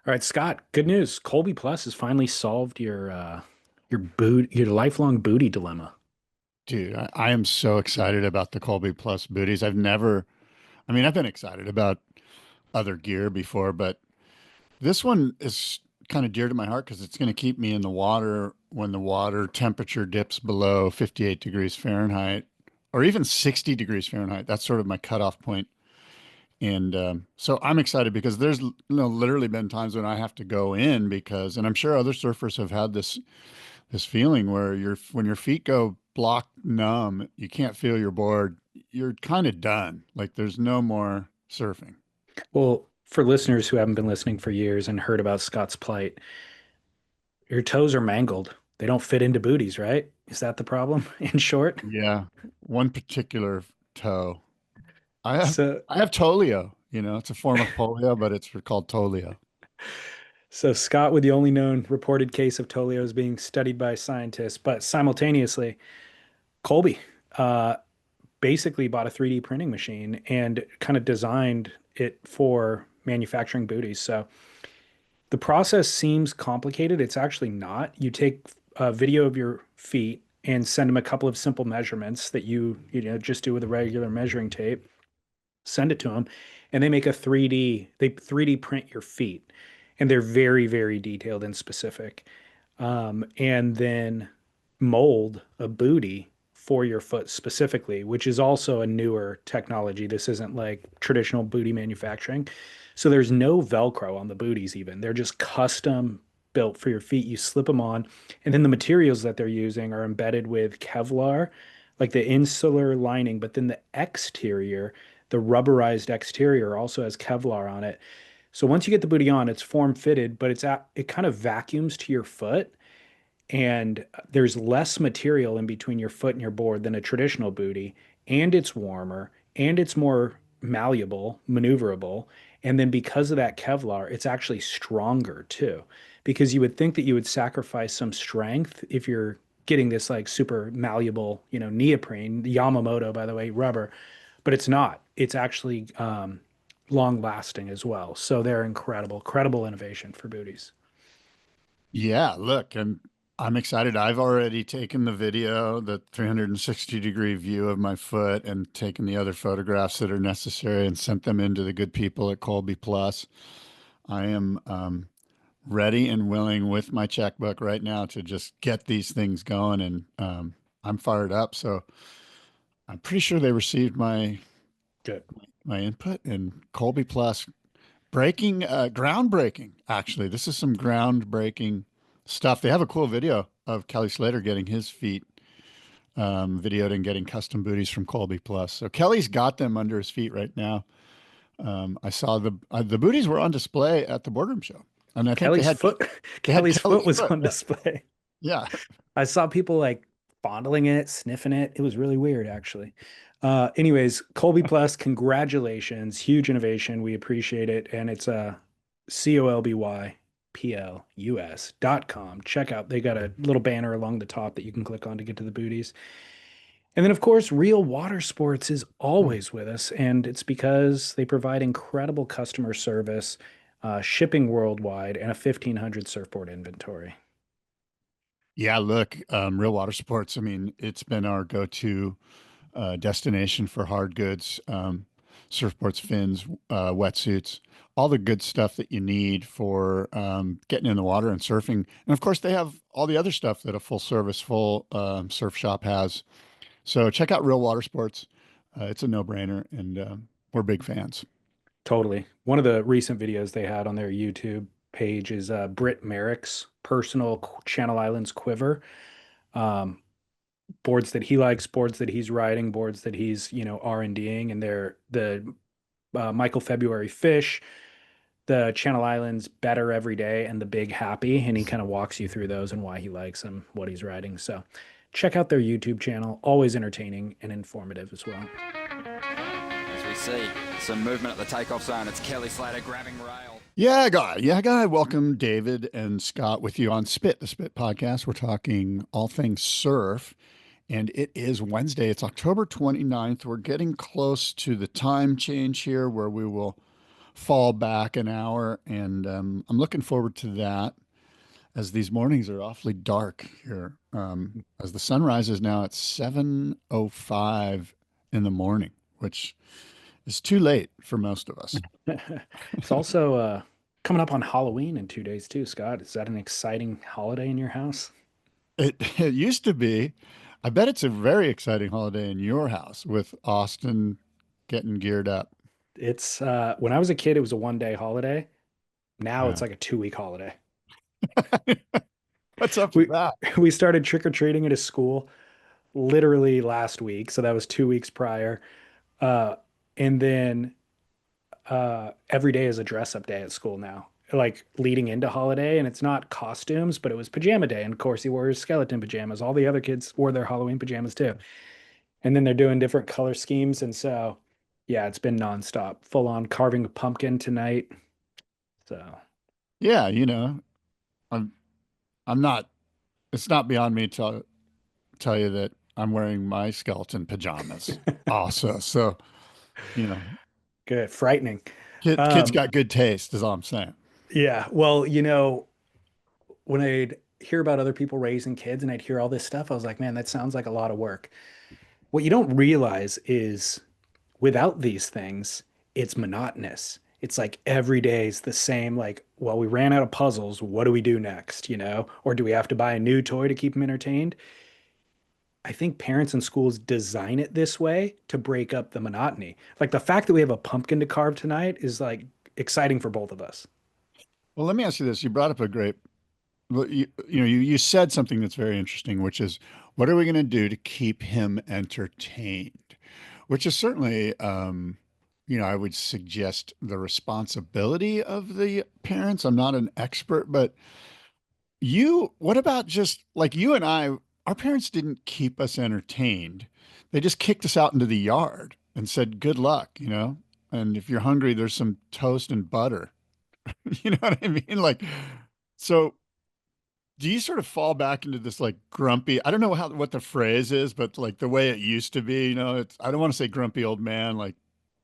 All right, Scott, good news. Colby Plus has finally solved your lifelong booty dilemma. Dude, I am so excited about the Colby Plus booties. I've been excited about other gear before, but this one is kind of dear to my heart because it's going to keep me in the water when the water temperature dips below 58 degrees Fahrenheit or even 60 degrees Fahrenheit. That's sort of my cutoff point. And so I'm excited because there's literally been times when I have to go in and I'm sure other surfers have had this feeling where when your feet go block numb, you can't feel your board, you're kind of done. Like there's no more surfing. Well, for listeners who haven't been listening for years and heard about Scott's plight, your toes are mangled. They don't fit into booties, right? Is that the problem in short? Yeah. One particular toe. I have So, I have polio, it's a form of polio, but it's called polio. so Scott with the only known reported case of Tolio is being studied by scientists, but simultaneously, Colby uh, basically bought a 3D printing machine and kind of designed it for manufacturing booties. So the process seems complicated. It's actually not. You take a video of your feet and send them a couple of simple measurements that you just do with a regular measuring tape. Send it to them, and they make a 3D. They 3D print your feet, and they're very very detailed and specific. And then mold a booty for your foot specifically, which is also a newer technology. This isn't like traditional booty manufacturing. So there's no Velcro on the booties, even. They're just custom built for your feet. You slip them on, and then the materials that they're using are embedded with Kevlar, like the insular lining, but then the exterior, the rubberized exterior, also has Kevlar on it. So once you get the booty on, it's form fitted, but it kind of vacuums to your foot, and there's less material in between your foot and your board than a traditional booty, and it's warmer and it's more malleable, maneuverable. And then because of that Kevlar, it's actually stronger too. Because you would think that you would sacrifice some strength if you're getting this like super malleable, neoprene, Yamamoto, by the way, rubber, but it's not. It's actually long lasting as well. So they're incredible, credible innovation for booties. Yeah, look, and I'm excited. I've already taken the video, the 360-degree view of my foot, and taken the other photographs that are necessary and sent them into the good people at Colby Plus. I am ready and willing with my checkbook right now to just get these things going, and I'm fired up. So I'm pretty sure they received Good. my input, and Colby Plus breaking groundbreaking. Actually, this is some groundbreaking stuff. They have a cool video of Kelly Slater getting his feet videoed and getting custom booties from Colby Plus. So Kelly's got them under his feet right now. I saw the booties were on display at the boardroom show, and I think Kelly's foot they had Kelly's foot Kelly's was foot. on display. Yeah. I saw people like fondling it, sniffing it. It was really weird, actually. Anyways, Colby Plus, congratulations. Huge innovation. We appreciate it. And it's COLBYPLUS.com. Check out, they got a little banner along the top that you can click on to get to the booties. And then, of course, Real Water Sports is always with us. And it's because they provide incredible customer service, shipping worldwide, and a 1,500 surfboard inventory. Yeah, look, Real Water Sports. I mean, it's been our go-to destination for hard goods, surfboards, fins, wetsuits, all the good stuff that you need for getting in the water and surfing. And of course, they have all the other stuff that a full service, full surf shop has. So check out Real Water Sports. It's a no-brainer, and we're big fans. Totally. One of the recent videos they had on their YouTube page is Britt Merrick's personal Channel Islands quiver. Um, Boards that he likes, boards that he's riding, boards that he's, R&Ding, and they're the Michael February fish, the Channel Islands better every day, and the big happy. And he kind of walks you through those and why he likes them, what he's riding. So check out their YouTube channel. Always entertaining and informative as well. As we see some movement at the takeoff zone, it's Kelly Slater grabbing rail. Yeah, guy. Yeah, guy. Welcome, David and Scott, with you on Spit, the Spit podcast. We're talking all things surf, and it is Wednesday. It's October 29th. We're getting close to the time change here where we will fall back an hour, and I'm looking forward to that as these mornings are awfully dark here. As the sun rises now at 7:05 in the morning, which is too late for most of us. It's also coming up on Halloween in 2 days too, Scott. Is that an exciting holiday in your house? It used to be. I bet it's a very exciting holiday in your house with Austin getting geared up. It's when I was a kid, it was a 1 day holiday. Now it's Yeah. like a 2 week holiday. What's up with We that? we started trick or treating at a school literally last week, so that was 2 weeks prior. Uh, and then every day is a dress up day at school now, like leading into holiday. And it's not costumes, but it was pajama day. And of course, he wore his skeleton pajamas. All the other kids wore their Halloween pajamas too. And then they're doing different color schemes. And so, yeah, it's been nonstop, full on carving a pumpkin tonight. So, Yeah, I'm I'm not it's not beyond me to tell you that I'm wearing my skeleton pajamas also. So, you know, good, frightening. kids Um, got good taste, is all I'm saying. yeah, well, when I'd hear about other people raising kids and I'd hear all this stuff, I was like, man, that sounds like a lot of work. What you don't realize is without these things, it's monotonous. It's like every day is the same. Like, well, we ran out of puzzles. What do we do next? Or do we have to buy a new toy to keep them entertained? I think parents and schools design it this way to break up the monotony. Like the fact that we have a pumpkin to carve tonight is like exciting for both of us. Well, let me ask you this. You brought up a great well, you said something that's very interesting, which is what are we going to do to keep him entertained? Which is certainly, I would suggest the responsibility of the parents. I'm not an expert, but what about just like you and I, our parents didn't keep us entertained. They just kicked us out into the yard and said, good luck. And if you're hungry, there's some toast and butter. You know what I mean? Like, so do you sort of fall back into this like grumpy, I don't know what the phrase is, but like the way it used to be, I don't want to say grumpy old man, like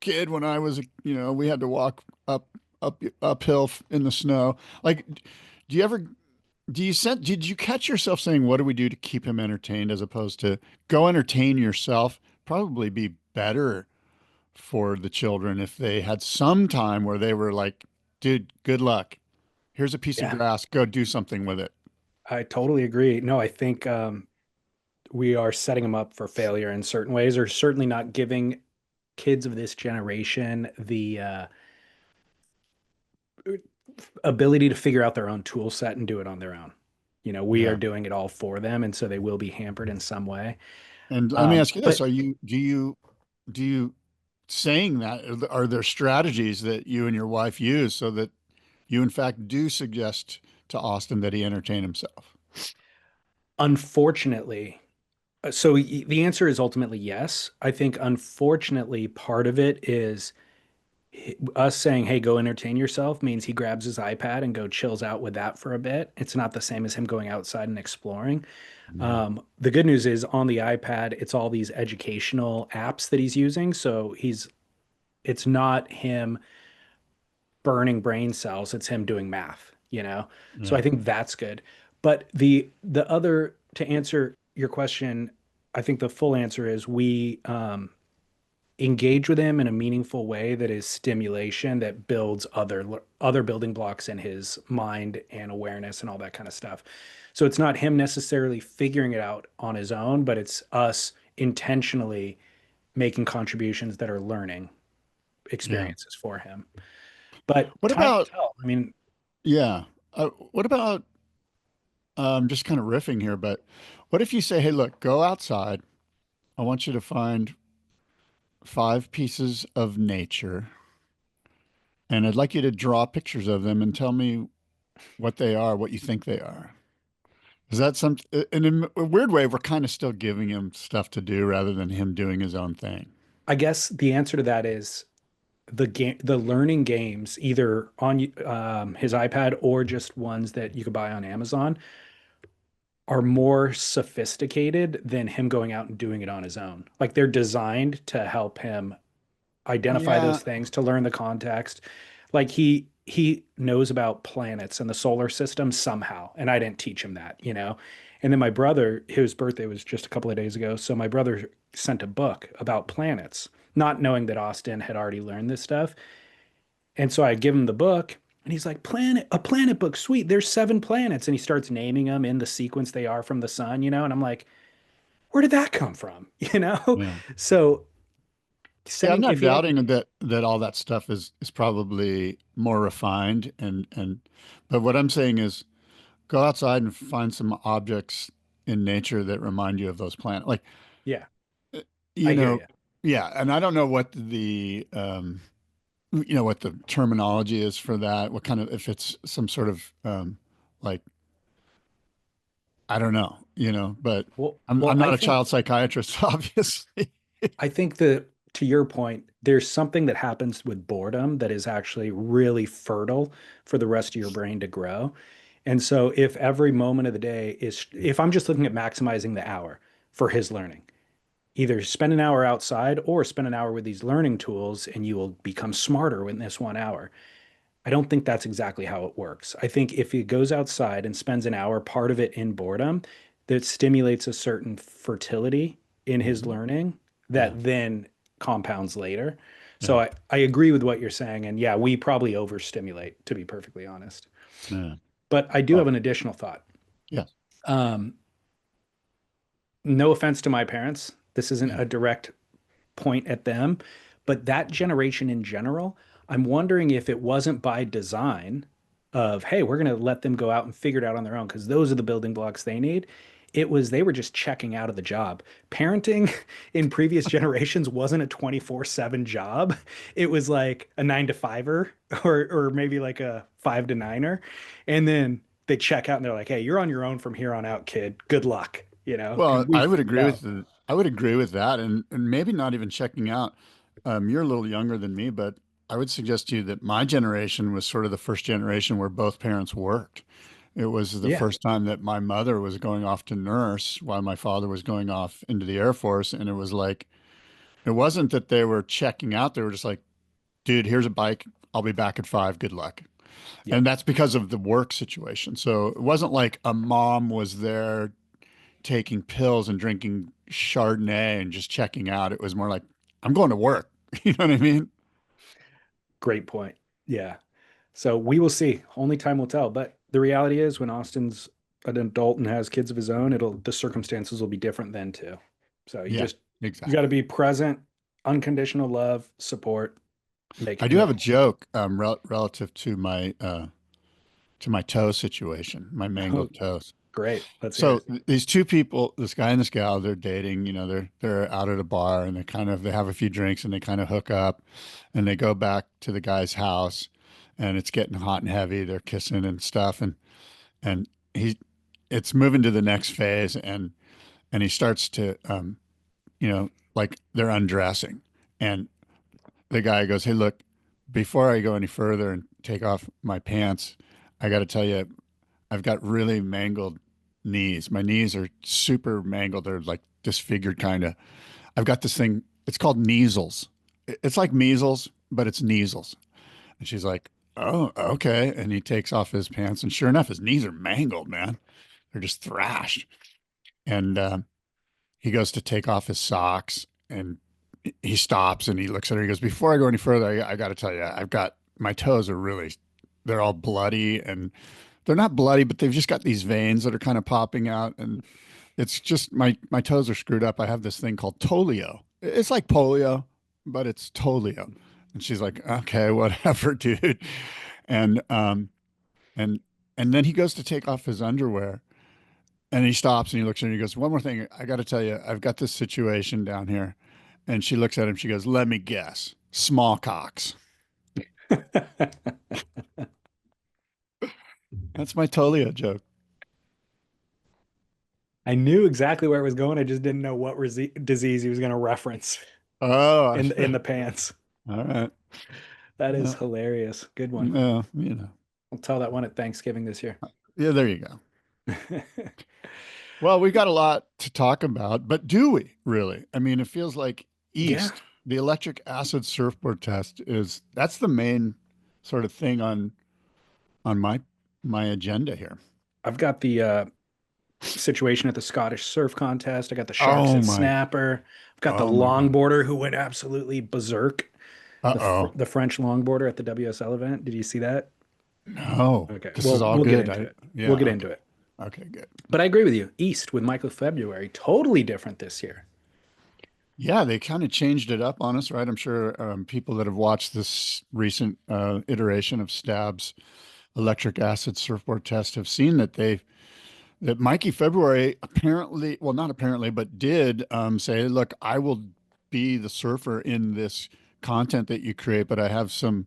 kid when I was, we had to walk uphill in the snow. Like, do you ever did you catch yourself saying, what do we do to keep him entertained as opposed to go entertain yourself? Probably be better for the children if they had some time where they were like, dude, good luck. Here's a piece of Yeah, grass. Go do something with it. I totally agree. No, I think we are setting them up for failure in certain ways, or certainly not giving kids of this generation the ability to figure out their own tool set and do it on their own. We are Yeah. doing it all for them, and so they will be hampered in some way. And let me Um, ask you this. but Do you saying that, are there strategies that you and your wife use so that you in fact do suggest to Austin that he entertain himself? unfortunately, so the answer is ultimately yes. I think unfortunately, part of it is us saying, "Hey, go entertain yourself," means he grabs his iPad and go chills out with that for a bit. It's not the same as him going outside and exploring. Yeah. The good news is on the iPad, it's all these educational apps that he's using. So it's not him burning brain cells, it's him doing math. So I Yeah. think that's good. But the other to answer your question, I think the full answer is we engage with him in a meaningful way that is stimulation that builds other building blocks in his mind and awareness and all that kind of stuff. So it's not him necessarily figuring it out on his own, but it's us intentionally making contributions that are learning Yeah. experiences for him. But What time about, will tell. I mean, yeah. What about, just kind of riffing here, but what if you say, hey, look, go outside. I want you to find 5 pieces of nature, and I'd like you to draw pictures of them and tell me what they are, what you think they are. Is that some, and in a weird way, we're kind of still giving him stuff to do rather than him doing his own thing. I guess the answer to that is the learning games, either on his iPad or just ones that you could buy on Amazon, are more sophisticated than him going out and doing it on his own. Like they're designed to help him identify Yeah. those things, to learn the context. Like he knows about planets and the solar system somehow, and I didn't teach him that, you know. And then my brother, his birthday was just a couple of days ago, so my brother sent a book about planets, not knowing that Austin had already learned this stuff. And so I give him the book, and he's like, "Planet, a planet book, sweet. There's 7 planets," and he starts naming them in the sequence they are from the sun, you know. And I'm like, "Where did that come from?" You know. Yeah. So Yeah, I'm sending not if he had, doubting that all that stuff is probably more refined and but what I'm saying is go outside and find some objects in nature that remind you of those planets. Like, yeah, uh, I you hear know, you. yeah, and I don't know what the what the terminology is for that, what kind of if it's some sort of like I don't know, but I'm Well, not a child psychiatrist, obviously. I think that to your point, there's something that happens with boredom that is actually really fertile for the rest of your brain to grow. And so if every moment of the day is, if I'm just looking at maximizing the hour for his learning, either spend an hour outside or spend an hour with these learning tools and you will become smarter in this 1 hour. I don't think that's exactly how it works. I think if he goes outside and spends an hour, part of it in boredom, that stimulates a certain fertility in his Mhm. learning Yeah, that then compounds later. So yeah, I agree with what you're saying. And yeah, we probably overstimulate, to be perfectly honest. yeah. But I do Oh, have an additional thought. yeah, Um, no offense to my parents. This isn't yeah. a direct point at them, but that generation in general, I'm wondering if it wasn't by design of, hey, we're going to let them go out and figure it out on their own because those are the building blocks they need. It was they were just checking out of the job. Parenting in previous generations wasn't a 24/7 job. It was like a 9 to 5er or maybe like a 5 to 9er. And then they check out and they're like, hey, you're on your own from here on out, kid. Good luck, you know, Well, and we figured out. I would agree with that, and maybe not even checking out. You're a little younger than me, but I would suggest to you that my generation was sort of the first generation where both parents worked. It was the Yeah. first time that my mother was going off to nurse while my father was going off into the Air Force, and it was like it wasn't that they were checking out; they were just like, "Dude, here's a bike. I'll be back at 5. Good luck." Yep. And that's because of the work situation. So it wasn't like a mom was there taking pills and drinking Chardonnay and just checking out. It was more like, I'm going to work. You know what I mean? Great point. Yeah. So we will see. Only time will tell. But the reality is, when Austin's an adult and has kids of his own, it'll the circumstances will be different then too. So Yeah, you got to exactly. be present, unconditional love, support, make I it do have a move. joke relative to my toe situation, my Oh, mangled toes. great. Let's hear So it. these two people, this guy and this gal, they're dating. They're out at a bar and they have a few drinks and they kind of hook up, and they go back to the guy's house, and it's getting hot and heavy. They're kissing and stuff, and he, it's moving to the next phase, and he starts to like they're undressing, and the guy goes, "Hey, look, before I go any further and take off my pants, I got to tell you, I've got really mangled knees. My knees are super mangled. They're like disfigured kind of. I've got this thing. It's called measles. It's like measles, but it's measles." And she's like, "Oh, okay." And he takes off his pants, and sure enough, his knees are mangled, man. They're just thrashed. And he goes to take off his socks, and he stops and he looks at her. He goes, "Before I go any further, I got to tell you, I've got my toes are really, they're all bloody, and they're not bloody, but they've just got these veins that are kind of popping out, and it's just my toes are screwed up. I have this thing called polio. It's like polio, but it's polio." And she's like, "Okay, whatever, dude." And and and then he goes to take off his underwear, and he stops and he looks at her and he goes, "One more thing. I got to tell you, I've got this situation down here." And she looks at him. She goes, "Let me guess. Smallcocks." That's my Tolio joke. I knew exactly where it was going. I just didn't know what disease he was going to reference Oh, in the pants. all right. That is Yeah. hilarious. Good one. No, I'll tell that one at Thanksgiving this year. yeah, there you go. Well, we've got a lot to talk about, but do we really? I mean, it feels like Yeah. E.A.S.T, the electric acid surfboard test that's the main sort of thing on my agenda here. I've got the situation at the Scottish Surf Contest. I got the Sharks Oh at my, Snapper. I've got the oh my God. longboarder who went absolutely berserk. Uh-oh. The French longboarder at the WSL event. Did you see that? No, Okay. this is Well, all we'll get good. into it. We'll Yeah, get into okay. it. Okay, good. But I agree with you. East with Michael February, totally different this year. Yeah, they kind of changed it up on us, right? I'm sure people that have watched this recent iteration of Stab's electric acid surfboard test have seen that Mikey February apparently, well, not apparently, but did say, look, I will be the surfer in this content that you create, but I have some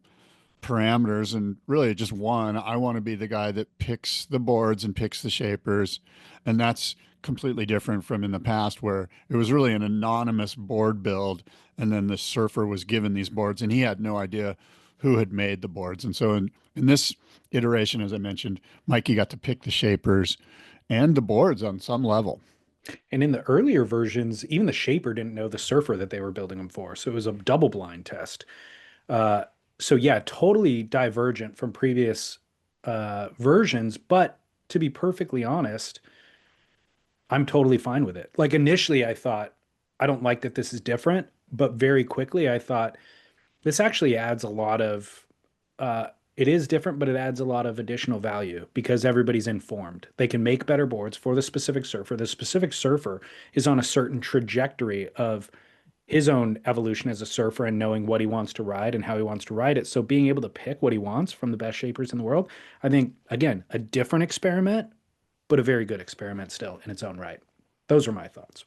parameters and really just one. I want to be the guy that picks the boards and picks the shapers. And that's completely different from in the past where it was really an anonymous board build. And then the surfer was given these boards and he had no idea who had made the boards. And so in this iteration, as I mentioned, Mikey got to pick the shapers and the boards on some level. And in the earlier versions, even the shaper didn't know the surfer that they were building them for. So it was a double blind test. Uh, so yeah, totally divergent from previous versions. But to be perfectly honest, I'm totally fine with it. Like initially, I thought, I don't like that this is different. But very quickly, I thought, this actually adds a lot of it is different, but it adds a lot of additional value because everybody's informed. They can make better boards for the specific surfer. The specific surfer is on a certain trajectory of his own evolution as a surfer and knowing what he wants to ride and how he wants to ride it. So being able to pick what he wants from the best shapers in the world, I think again, a different experiment, but a very good experiment still in its own right. Those are my thoughts.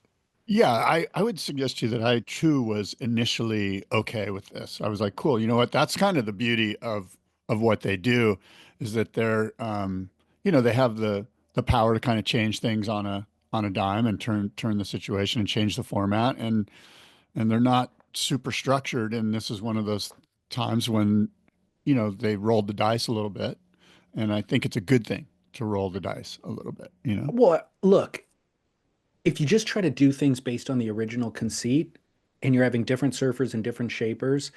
Yeah, I would suggest to you that I too was initially okay with this. I was like, cool, you know what? That's kind of the beauty of what they do is that they're they have the power to kind of change things on a dime and turn the situation and change the format and they're not super structured and this is one of those times when they rolled the dice a little bit and I think it's a good thing to roll the dice a little bit. Well, look, if you just try to do things based on the original conceit and you're having different surfers and different shapers,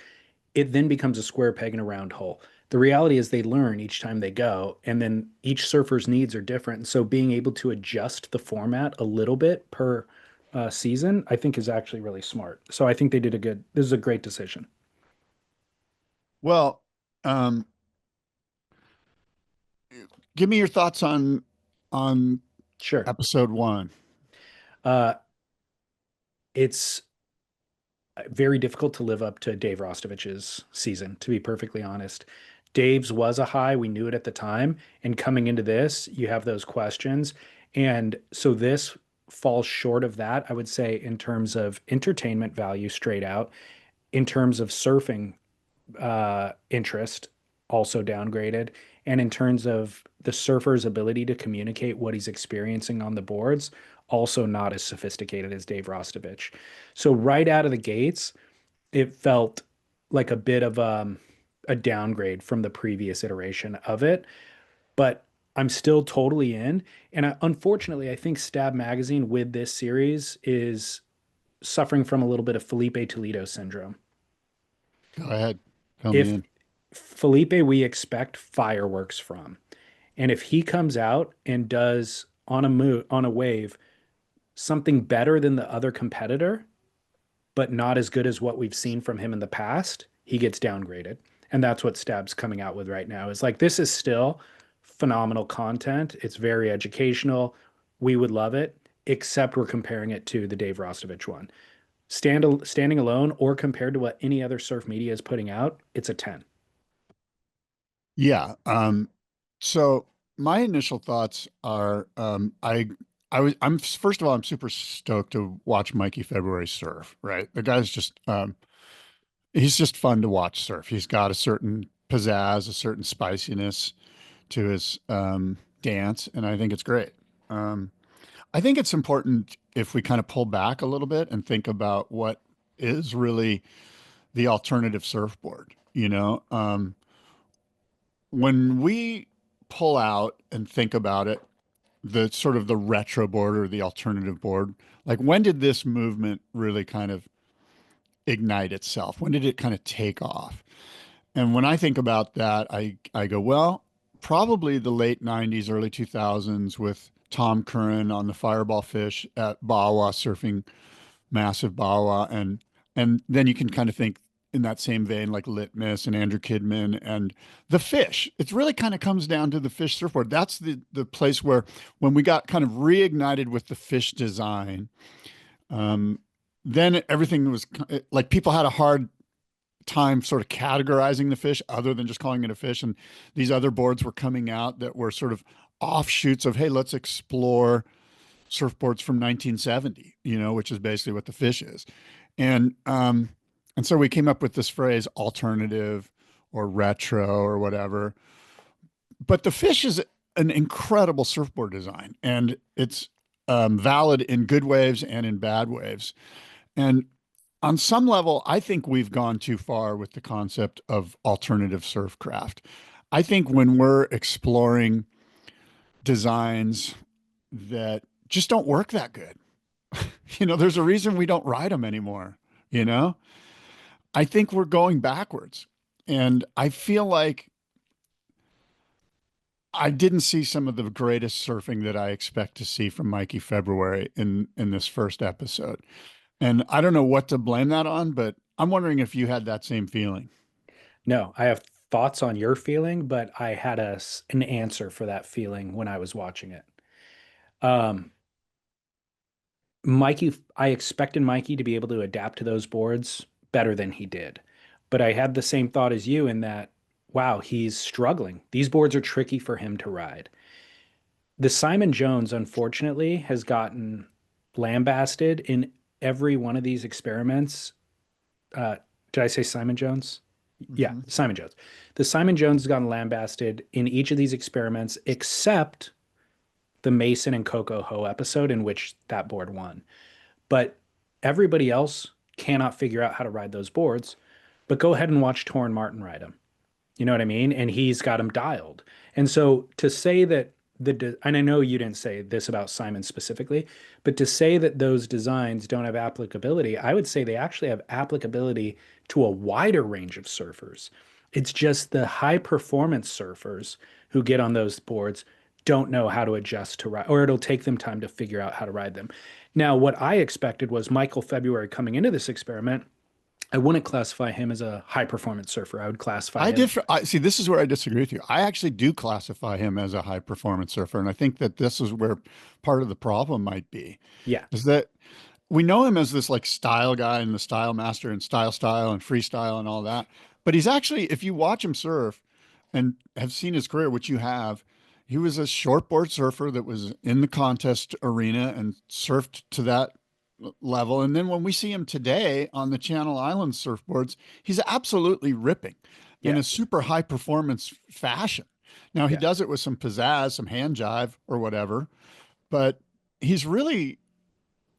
it then becomes a square peg in a round hole. The reality is they learn each time they go, and then each surfer's needs are different. And so being able to adjust the format a little bit per season, I think is actually really smart. So I think they did this is a great decision. Well, um, give me your thoughts on Sure. episode one. Uh, it's very difficult to live up to Dave Rostovich's season, to be perfectly honest. Dave's was a high. We knew it at the time. And coming into this, you have those questions. And so this falls short of that, I would say, in terms of entertainment value straight out, in terms of surfing interest, also downgraded, and in terms of the surfer's ability to communicate what he's experiencing on the boards, also not as sophisticated as Dave Rostovich. So right out of the gates, it felt like a bit of a downgrade from the previous iteration of it, but I'm still totally in. And unfortunately, I think Stab Magazine with this series is suffering from a little bit of Felipe Toledo syndrome. Go ahead, fill me If in. Felipe, we expect fireworks from, and if he comes out and does on a wave something better than the other competitor, but not as good as what we've seen from him in the past, he gets downgraded. And that's what Stab's coming out with right now. Is like this is still phenomenal content. It's very educational. We would love it, except we're comparing it to the Dave Rostovich one. Standing alone or compared to what any other surf media is putting out, it's a 10. Yeah. So my initial thoughts are, I'm first of all, I'm super stoked to watch Mikey February surf, right? The guy's just, he's just fun to watch surf. He's got a certain pizzazz, a certain spiciness to his, dance. And I think it's great. Um, I think it's important if we kind of pull back a little bit and think about what is really the alternative surfboard, when we pull out and think about it, the sort of the retro board or the alternative board, like when did this movement really kind of ignite itself? When did it kind of take off? And when I think about that, I go, well, probably the late 90s, early 2000s with Tom Curran on the Fireball Fish at Bawa surfing massive Bawa, and then you can kind of think in that same vein like Litmus and Andrew Kidman and the Fish. It really kind of comes down to the Fish surfboard. That's the place where when we got kind of reignited with the Fish design, um, then everything was like people had a hard time sort of categorizing the fish other than just calling it a fish. And these other boards were coming out that were sort of offshoots of, hey, let's explore surfboards from 1970, which is basically what the fish is. And so we came up with this phrase alternative or retro or whatever. But the fish is an incredible surfboard design, and it's valid in good waves and in bad waves. And on some level, I think we've gone too far with the concept of alternative surfcraft. I think when we're exploring designs that just don't work that good, there's a reason we don't ride them anymore, you know? I think we're going backwards. And I feel like I didn't see some of the greatest surfing that I expect to see from Mikey February in this first episode. And I don't know what to blame that on, but I'm wondering if you had that same feeling. No, I have thoughts on your feeling, but I had an answer for that feeling when I was watching it. Um, I expected Mikey to be able to adapt to those boards better than he did. But I had the same thought as you in that, wow, he's struggling. These boards are tricky for him to ride. The Simon Jones, unfortunately, has gotten lambasted in every one of these experiments. Uh, did I say Simon Jones? Yeah, Mm-hmm. Simon Jones. The Simon Jones has gotten lambasted in each of these experiments, except the Mason and Coco Ho episode in which that board won. But everybody else cannot figure out how to ride those boards. But go ahead and watch Torrin Martin ride them. You know what I mean? And he's got them dialed. And so to say that and I know you didn't say this about Simon specifically, but to say that those designs don't have applicability, I would say they actually have applicability to a wider range of surfers. It's just the high performance surfers who get on those boards don't know how to adjust to ride, or it'll take them time to figure out how to ride them. Now, what I expected was Michael February coming into this experiment. I wouldn't classify him as a high performance surfer. I would classify I him. did. See, this is where I disagree with you. I actually do classify him as a high performance surfer. And I think that this is where part of the problem might be Yeah. is that we know him as this like style guy and the style master and style and freestyle and all that. But he's actually, if you watch him surf and have seen his career, which you have, he was a shortboard surfer that was in the contest arena and surfed to that level. And then when we see him today on the Channel Islands surfboards, he's absolutely ripping in Yeah. a super high performance fashion. Now he Yeah. does it with some pizzazz, some hand jive or whatever, but he's really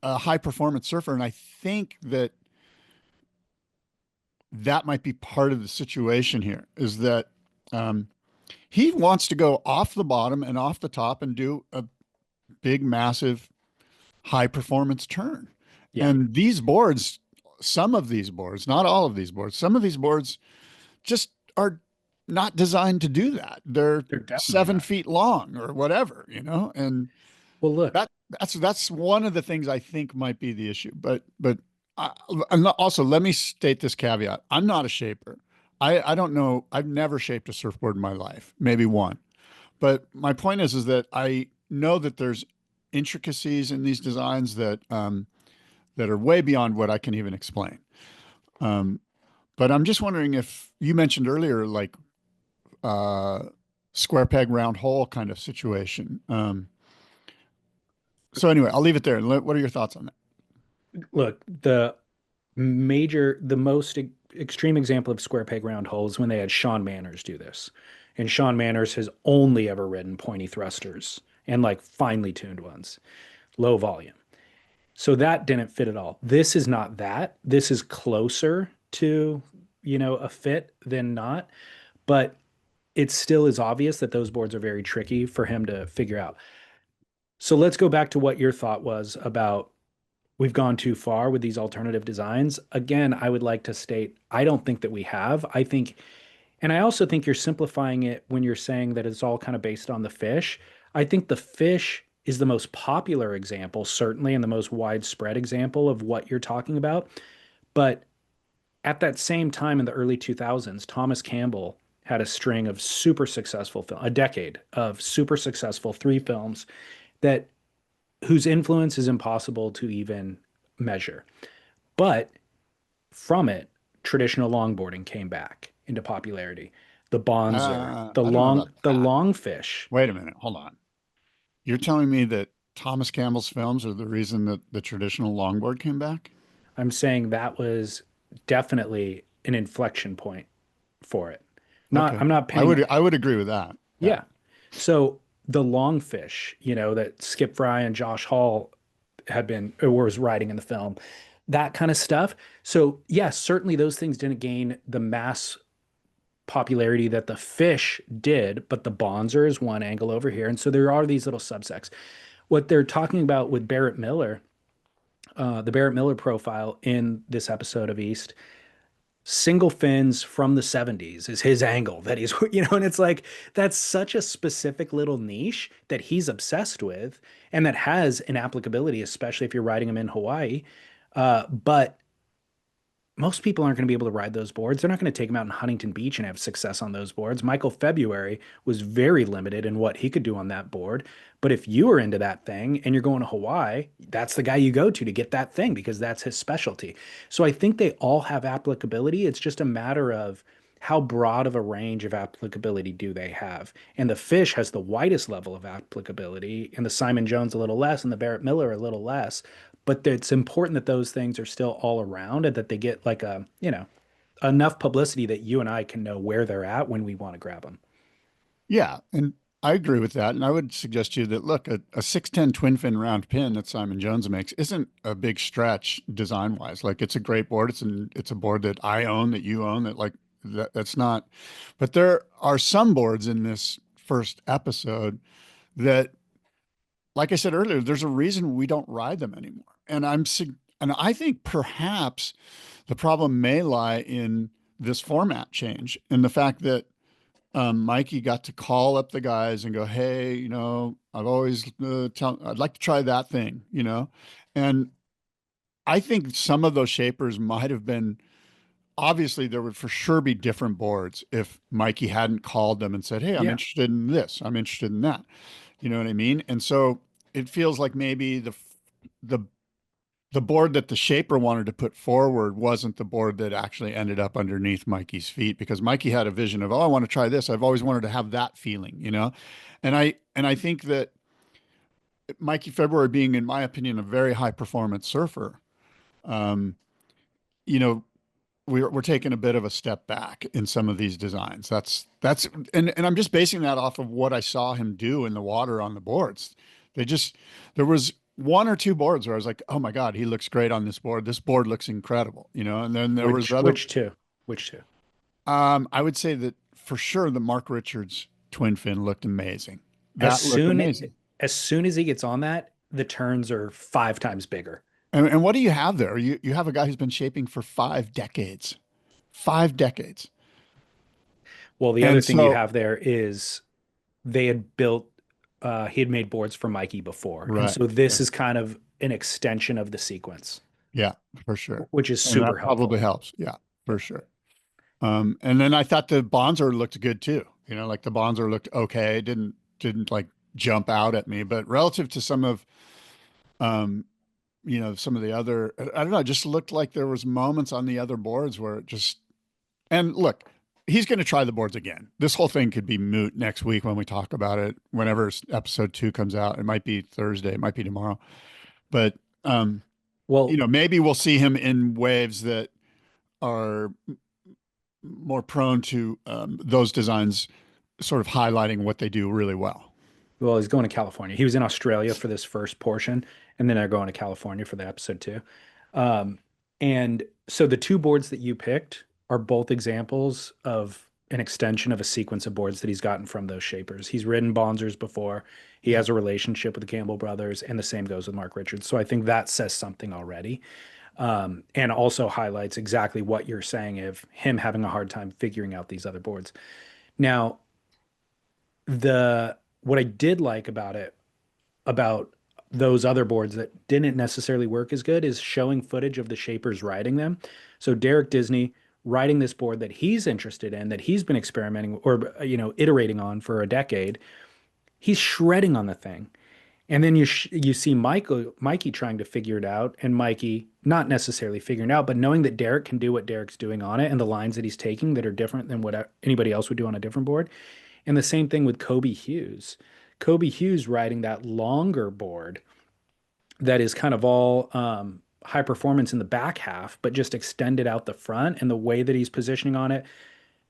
a high performance surfer. And I think that that might be part of the situation here is that um, he wants to go off the bottom and off the top and do a big, massive, high performance turn. Yeah. And these boards, some of these boards, not all of these boards, some of these boards just are not designed to do that. They're They're definitely 7 feet long or whatever, and Well, look, that's one of the things I think might be the issue. But I'm not, also let me state this caveat: I'm not a shaper. I don't know. I've never shaped a surfboard in my life, maybe one. But my point is that I know that there's intricacies in these designs that are way beyond what I can even explain. Um, but I'm just wondering if you mentioned earlier, like uh, square peg round hole kind of situation. So anyway, I'll leave it there. What are your thoughts on that? look, the most extreme example of square peg round hole is when they had Sean Manners do this. And Sean Manners has only ever ridden pointy thrusters and like finely tuned ones, low volume. So that didn't fit at all. This is not that. This is closer to, a fit than not, but it still is obvious that those boards are very tricky for him to figure out. So let's go back to what your thought was about we've gone too far with these alternative designs. Again, I would like to state I don't think that we have. I think And I also think you're simplifying it when you're saying that it's all kind of based on the fish. I think the fish is the most popular example, certainly, and the most widespread example of what you're talking about. But at that same time in the early 2000s, Thomas Campbell had a string of super successful film, a decade of super successful three films that whose influence is impossible to even measure. But from it, traditional longboarding came back into popularity. The bonzer, I don't know about the that. longfish. Wait a minute. Hold on. You're telling me that Thomas Campbell's films are the reason that the traditional longboard came back? I'm saying that was definitely an inflection point for it. Not, Okay. I'm not pinning. I would agree with that. Yeah. Yeah. So the longfish, that Skip Fry and Josh Hall had been or was writing in the film, that kind of stuff. So yes, certainly those things didn't gain the mass popularity that the fish did, but the bonzer is one angle over here. And so there are these little subsects. What they're talking about with Barrett Miller, the Barrett Miller profile in this episode of East, single fins from the 70s is his angle that he's, and it's like that's such a specific little niche that he's obsessed with and that has an applicability, especially if you're riding them in Hawaii. But most people aren't going to be able to ride those boards. They're not going to take them out in Huntington Beach and have success on those boards. Michael February was very limited in what he could do on that board. But if you are into that thing and you're going to Hawaii, that's the guy you go to get that thing because that's his specialty. So I think they all have applicability. It's just a matter of how broad of a range of applicability do they have. And the fish has the widest level of applicability, and the Simon Jones a little less, and the Barrett Miller a little less, but it's important that those things are still all around and that they get like enough publicity that you and I can know where they're at when we want to grab them. Yeah. And I agree with that. And I would suggest to you that, look, a 610 twin fin round pin that Simon Jones makes isn't a big stretch design wise. Like it's a great board. It's a board that I own, that you own, that's not, but there are some boards in this first episode that, like I said earlier, there's a reason we don't ride them anymore. And I think perhaps the problem may lie in this format change and the fact that Mikey got to call up the guys and go, "Hey, I've always I'd like to try that thing, and I think some of those shapers might have been. Obviously, there would for sure be different boards if Mikey hadn't called them and said, "Hey, I'm Yeah. interested in this. I'm interested in that." You know what I mean? And so it feels like maybe the the board that the shaper wanted to put forward wasn't the board that actually ended up underneath Mikey's feet, because Mikey had a vision of, oh, I want to try this. I've always wanted to have that feeling. And I think that Mikey February, being, in my opinion, a very high performance surfer, um, you know, we're taking a bit of a step back in some of these designs. And I'm just basing that off of what I saw him do in the water on the boards. There was one or two boards where I was like, oh my God, he looks great on this board. This board looks incredible, And then there was other, Which two? I would say that for sure the Mark Richards twin fin looked amazing. As That looked soon amazing. as soon as he gets on that, the turns are 5 times bigger. And what do you have there? You have a guy who's been shaping for 5 decades. 5 decades. Well, the other And thing you so, have there is they had built he had made boards for Mikey before. And right. so this Yeah. is kind of an extension of the sequence, Yeah, for sure. which is And super that probably helpful. helps. Yeah, for sure. And then I thought the Bonzer looked good too. Like the Bonzer looked okay. Didn't like jump out at me, but relative to um, some of the other, I don't know, it just looked like there was moments on the other boards where and look, he's going to try the boards again. This whole thing could be moot next week when we talk about it, whenever episode 2 comes out. It might be Thursday, it might be tomorrow, but, Well, maybe we'll see him in waves that are more prone to those designs sort of highlighting what they do really well. well, he's going to California. He was in Australia for this first portion, and then they're going to California for the episode 2. Um, and so the two boards that you picked are both examples of an extension of a sequence of boards that he's gotten from those shapers. He's ridden Bonzers before. He has a relationship with the Campbell brothers, and the same goes with Mark Richards. So I think that says something already. And also highlights exactly what you're saying of him having a hard time figuring out these other boards. Now, the what I did like about those other boards that didn't necessarily work as good is showing footage of the shapers riding them. So Derek Disney riding this board that he's interested in, that he's been experimenting or iterating on for a decade. He's shredding on the thing. And then you see Mikey trying to figure it out, and Mikey not necessarily figuring it out, but knowing that Derek can do what Derek's doing on it and the lines that he's taking that are different than what anybody else would do on a different board. And the same thing with Kobe Hughes. Kobe Hughes riding that longer board that is kind of all high performance in the back half, but just extended out the front, and the way that he's positioning on it,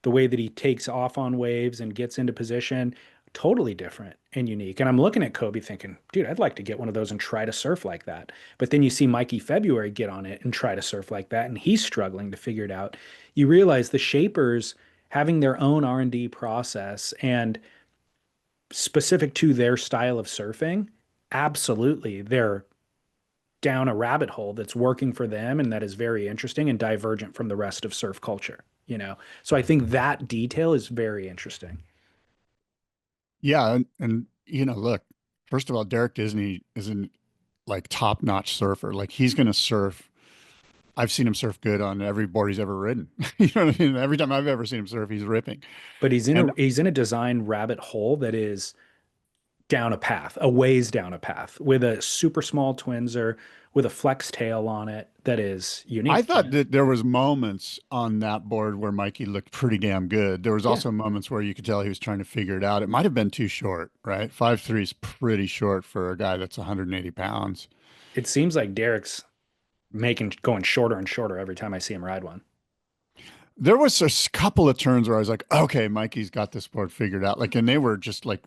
the way that he takes off on waves and gets into position, totally different and unique. And I'm looking at Kobe thinking, dude, I'd like to get one of those and try to surf like that. But then you see Mikey February get on it and try to surf like that, and he's struggling to figure it out. You realize the shapers having their own R&D process and specific to their style of surfing, absolutely, they're down a rabbit hole that's working for them and that is very interesting and divergent from the rest of surf culture. So I think that detail is very interesting. Yeah, and look, first of all, Derek Disney is an like top-notch surfer. Like he's going to surf. I've seen him surf good on every board he's ever ridden. You know what I mean? Every time I've ever seen him surf, he's ripping. But And he's in a design rabbit hole that is down a path, a ways down a path with a super small twinser with a flex tail on it that is I unique. thought that there was moments on that board where Mikey looked pretty damn good. There was Yeah. also moments where you could tell he was trying to figure it out. It might have been too short, right? 5'3" is pretty short for a guy that's 180 pounds. It seems like Derek's making going shorter and shorter every time I see him ride one. There was a couple of turns where I was like, okay, Mikey's got this board figured out. Like, and they were just like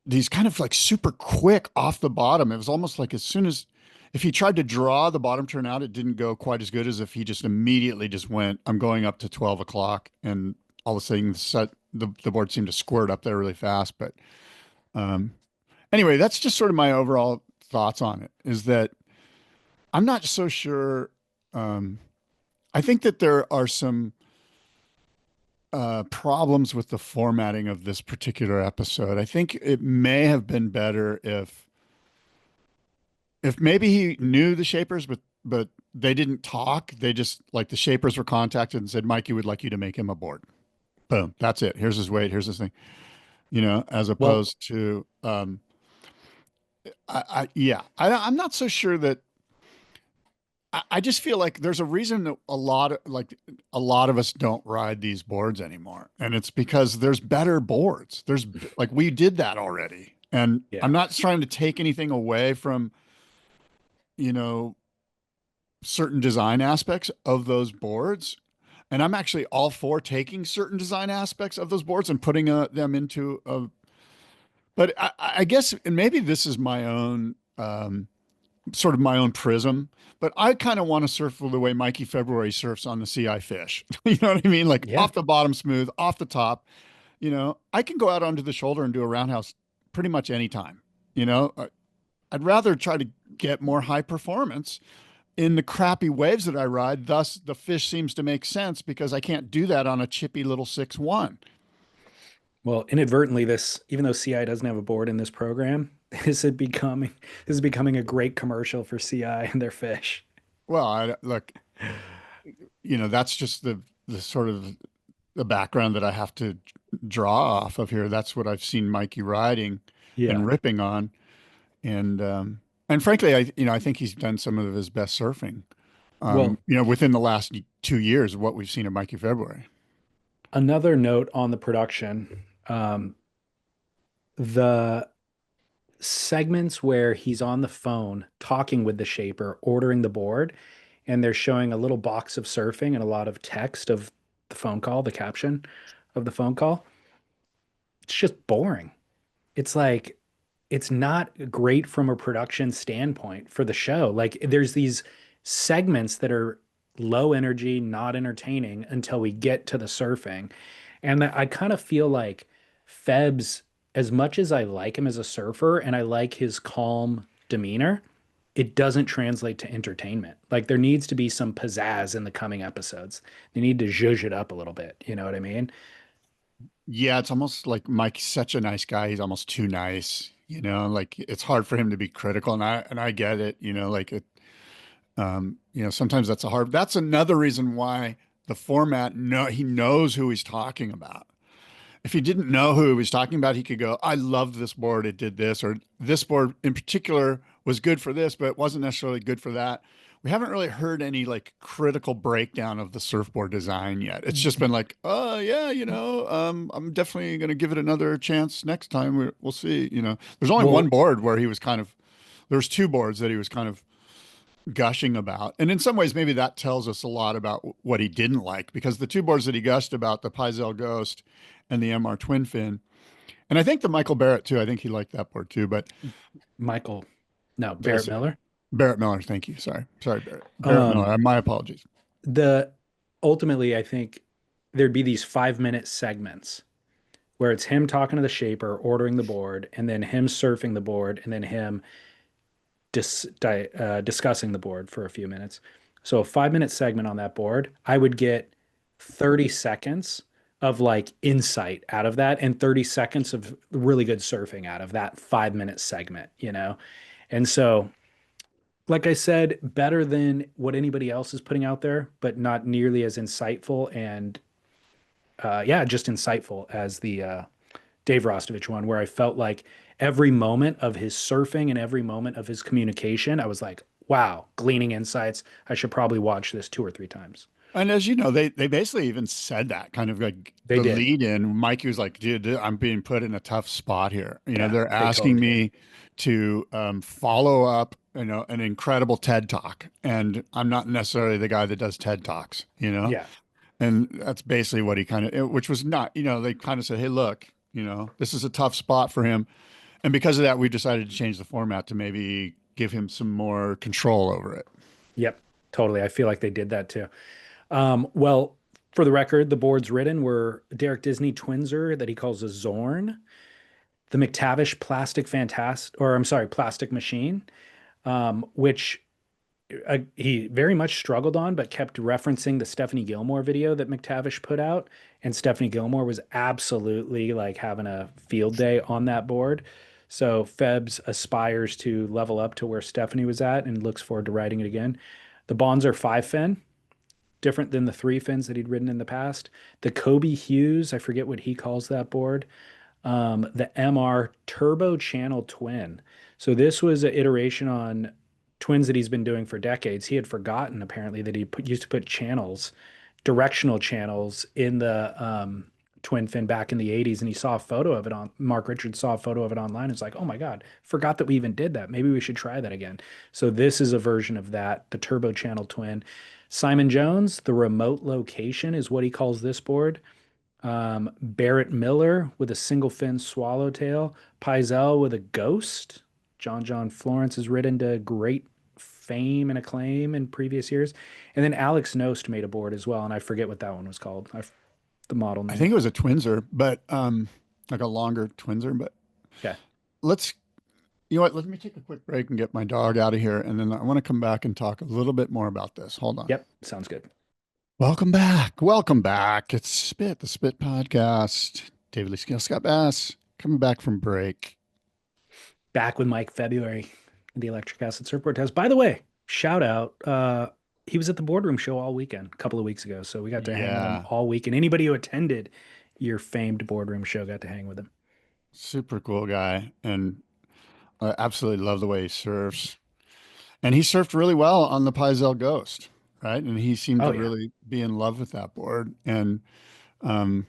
these kind of like super quick off the bottom. It was almost like as soon as if he tried to draw the bottom turn out, it didn't go quite as good as if he just immediately just went, I'm going up to 12 o'clock. And all of a sudden the board seemed to squirt up there really fast. But um, anyway, that's just sort of my overall thoughts on it is that I'm not so sure. I think that there are some problems with the formatting of this particular episode. I think it may have been better if maybe he knew the shapers, but they didn't talk. They just like the shapers were contacted and said, Mikey would like you to make him a board. Boom. That's it. Here's his weight. Here's his thing. As Well, opposed to yeah, I'm not so sure that I just feel like there's a reason that a lot of us don't ride these boards anymore. And it's because there's better boards. There's like we did that already. And yeah. I'm not trying to take anything away from, you know, certain design aspects of those boards. And I'm actually all for taking certain design aspects of those boards and putting them into a, but I guess, and maybe this is my own, sort of my own prism, but I kind of want to surf the way Mikey February surfs on the CI fish. You know what I mean? Like Yeah. off the bottom smooth, off the top. I can go out onto the shoulder and do a roundhouse pretty much anytime. I'd rather try to get more high performance in the crappy waves that I ride. Thus, the fish seems to make sense because I can't do that on a chippy little 6'1". Well, inadvertently, even though CI doesn't have a board in this program, this is becoming a great commercial for CI and their fish. Well, look, that's just the sort of the background that I have to draw off of here. That's what I've seen Mikey riding Yeah. and ripping on. And frankly, I think he's done some of his best surfing, Well, within the last 2 years of what we've seen of Mikey February. another note on the production, the segments where he's on the phone talking with the shaper, ordering the board, and they're showing a little box of surfing and a lot of text of the phone call, the caption of the phone call. It's just boring. It's like it's not great from a production standpoint for the show. Like there's these segments that are low energy, not entertaining until we get to the surfing. And I kind of feel like Febs, as much as I like him as a surfer and I like his calm demeanor, it doesn't translate to entertainment. Like there needs to be some pizzazz in the coming episodes. They need to zhuzh it up a little bit. You know what I mean? Yeah, it's almost like Mike's such a nice guy. He's almost too nice, like it's hard for him to be critical. And I get it, sometimes that's another reason why the format, no, he knows who he's talking about. If he didn't know who he was talking about, he could go, I loved this board. It did this, or this board in particular was good for this, but it wasn't necessarily good for that. We haven't really heard any like critical breakdown of the surfboard design yet. It's just been like, oh yeah, I'm definitely going to give it another chance next time. We'll see. There's only one Well, board where he was there's two boards that he was kind of gushing about. And in some ways, maybe that tells us a lot about what he didn't like, because the two boards that he gushed about, the Pyzel Ghost and the MR Twin Fin, and I think the Michael Barrett too, I think he liked that board too, but Michael, no, did I Barrett say Miller. Barrett Miller? Thank you. Sorry, Barrett Um, Miller. My apologies. the ultimately, I think there'd be these 5 minute segments where it's him talking to the shaper, ordering the board, and then him surfing the board, and then him discussing the board for a few minutes. So a 5 minute segment on that board, I would get 30 seconds of like insight out of that and 30 seconds of really good surfing out of that 5 minute segment, And so, like I said, better than what anybody else is putting out there, but not nearly as insightful and yeah, just insightful as the Dave Rostovich one, where I felt like every moment of his surfing and every moment of his communication, I was like, wow, gleaning insights. I should probably watch this 2 or 3 times. And as you know, they basically even said that kind of like They the did. lead in. Mikey was like, dude, I'm being put in a tough spot here. Yeah, They're they asking totally did. me to follow up, an incredible TED talk. And I'm not necessarily the guy that does TED talks, Yeah. And that's basically what he kind of, which was not, they kind of said, hey, look, this is a tough spot for him. And because of that, we decided to change the format to maybe give him some more control over it. Yep. Totally. I feel like they did that too. Well, for the record, the boards written were Derek Disney Twinser that he calls a Zorn, the McTavish Plastic Fantastic, or I'm sorry, Plastic Machine, which he very much struggled on, but kept referencing the Stephanie Gilmore video that McTavish put out. And Stephanie Gilmore was absolutely like having a field day on that board. So Febs aspires to level up to where Stephanie was at and looks forward to riding it again. The Bonds are 5 fin, different than the 3 fins that he'd ridden in the past. The Kobe Hughes, I forget what he calls that board. The MR Turbo Channel Twin. So this was an iteration on twins that he's been doing for decades. He had forgotten apparently that used to put channels, directional channels in the twin fin back in the 80s, and he saw a photo of it on Mark Richards saw a photo of it online. It's like, oh my God, forgot that we even did that. Maybe we should try that again. So this is a version of that, the turbo channel twin. Simon Jones, the remote location is what he calls this board. Barrett Miller with a single fin swallowtail. Pyzel with a ghost. John Florence has ridden to great fame and acclaim in previous years. And then Alex Nost made a board as well, and I forget what that one was called. The model I name. think it was a Twinser, but like a longer Twinser. But Okay. let's, you know what? Let me take a quick break and get my dog out of here, and then I want to come back and talk a little bit more about this. Hold on. Yep. Sounds good. Welcome back. Welcome back. It's Spit, the Spit Podcast. David Lee Scale, Scott Bass, coming back from break. Back with Mike February, the Electric Acid Surfboard Test. By the way, shout out. He was at the boardroom show all weekend, a couple of weeks ago. So we got to hang with him Yeah, all week. And anybody who attended your famed boardroom show got to hang with him. super cool guy, and I absolutely love the way he surfs. And he surfed really well on the Pyzel Ghost, right? And he seemed Oh to yeah. really be in love with that board. And um,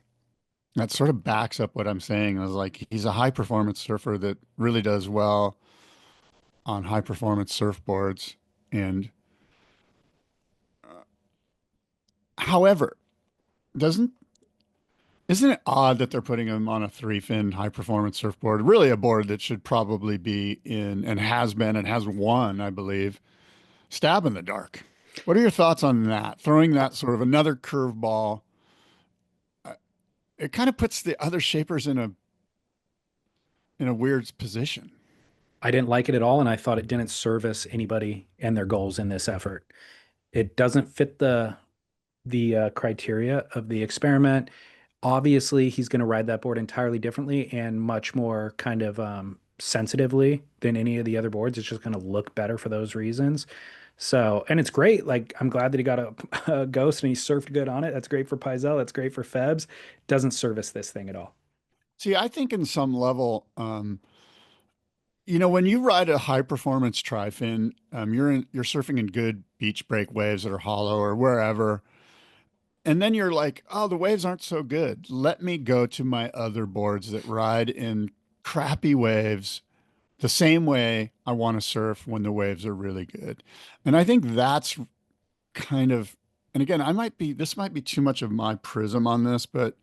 that sort of backs up what I'm saying. I was like, he's a high performance surfer that really does well on high performance surfboards. And however, doesn't isn't it odd that they're putting him on a 3 fin high performance surfboard? Really a board that should probably be in, and has been and has won, I believe, Stab in the Dark. What are your thoughts on that? Throwing that sort of another curveball. It kind of puts the other shapers in a weird position. I didn't like it at all, and I thought it didn't service anybody and their goals in this effort. It doesn't fit the criteria of the experiment. Obviously, he's going to ride that board entirely differently and much more kind of sensitively than any of the other boards. It's just going to look better for those reasons. So, and it's great. Like, I'm glad that he got a ghost and he surfed good on it. That's great for Paizel. That's great for Febs. Doesn't service this thing at all. See, I think in some level, when you ride a high performance tri-fin, you're surfing in good beach break waves that are hollow or wherever. And then you're like, oh, the waves aren't so good. Let me go to my other boards that ride in crappy waves the same way I want to surf when the waves are really good. And I think that's kind of, and again, this might be too much of my prism on this, but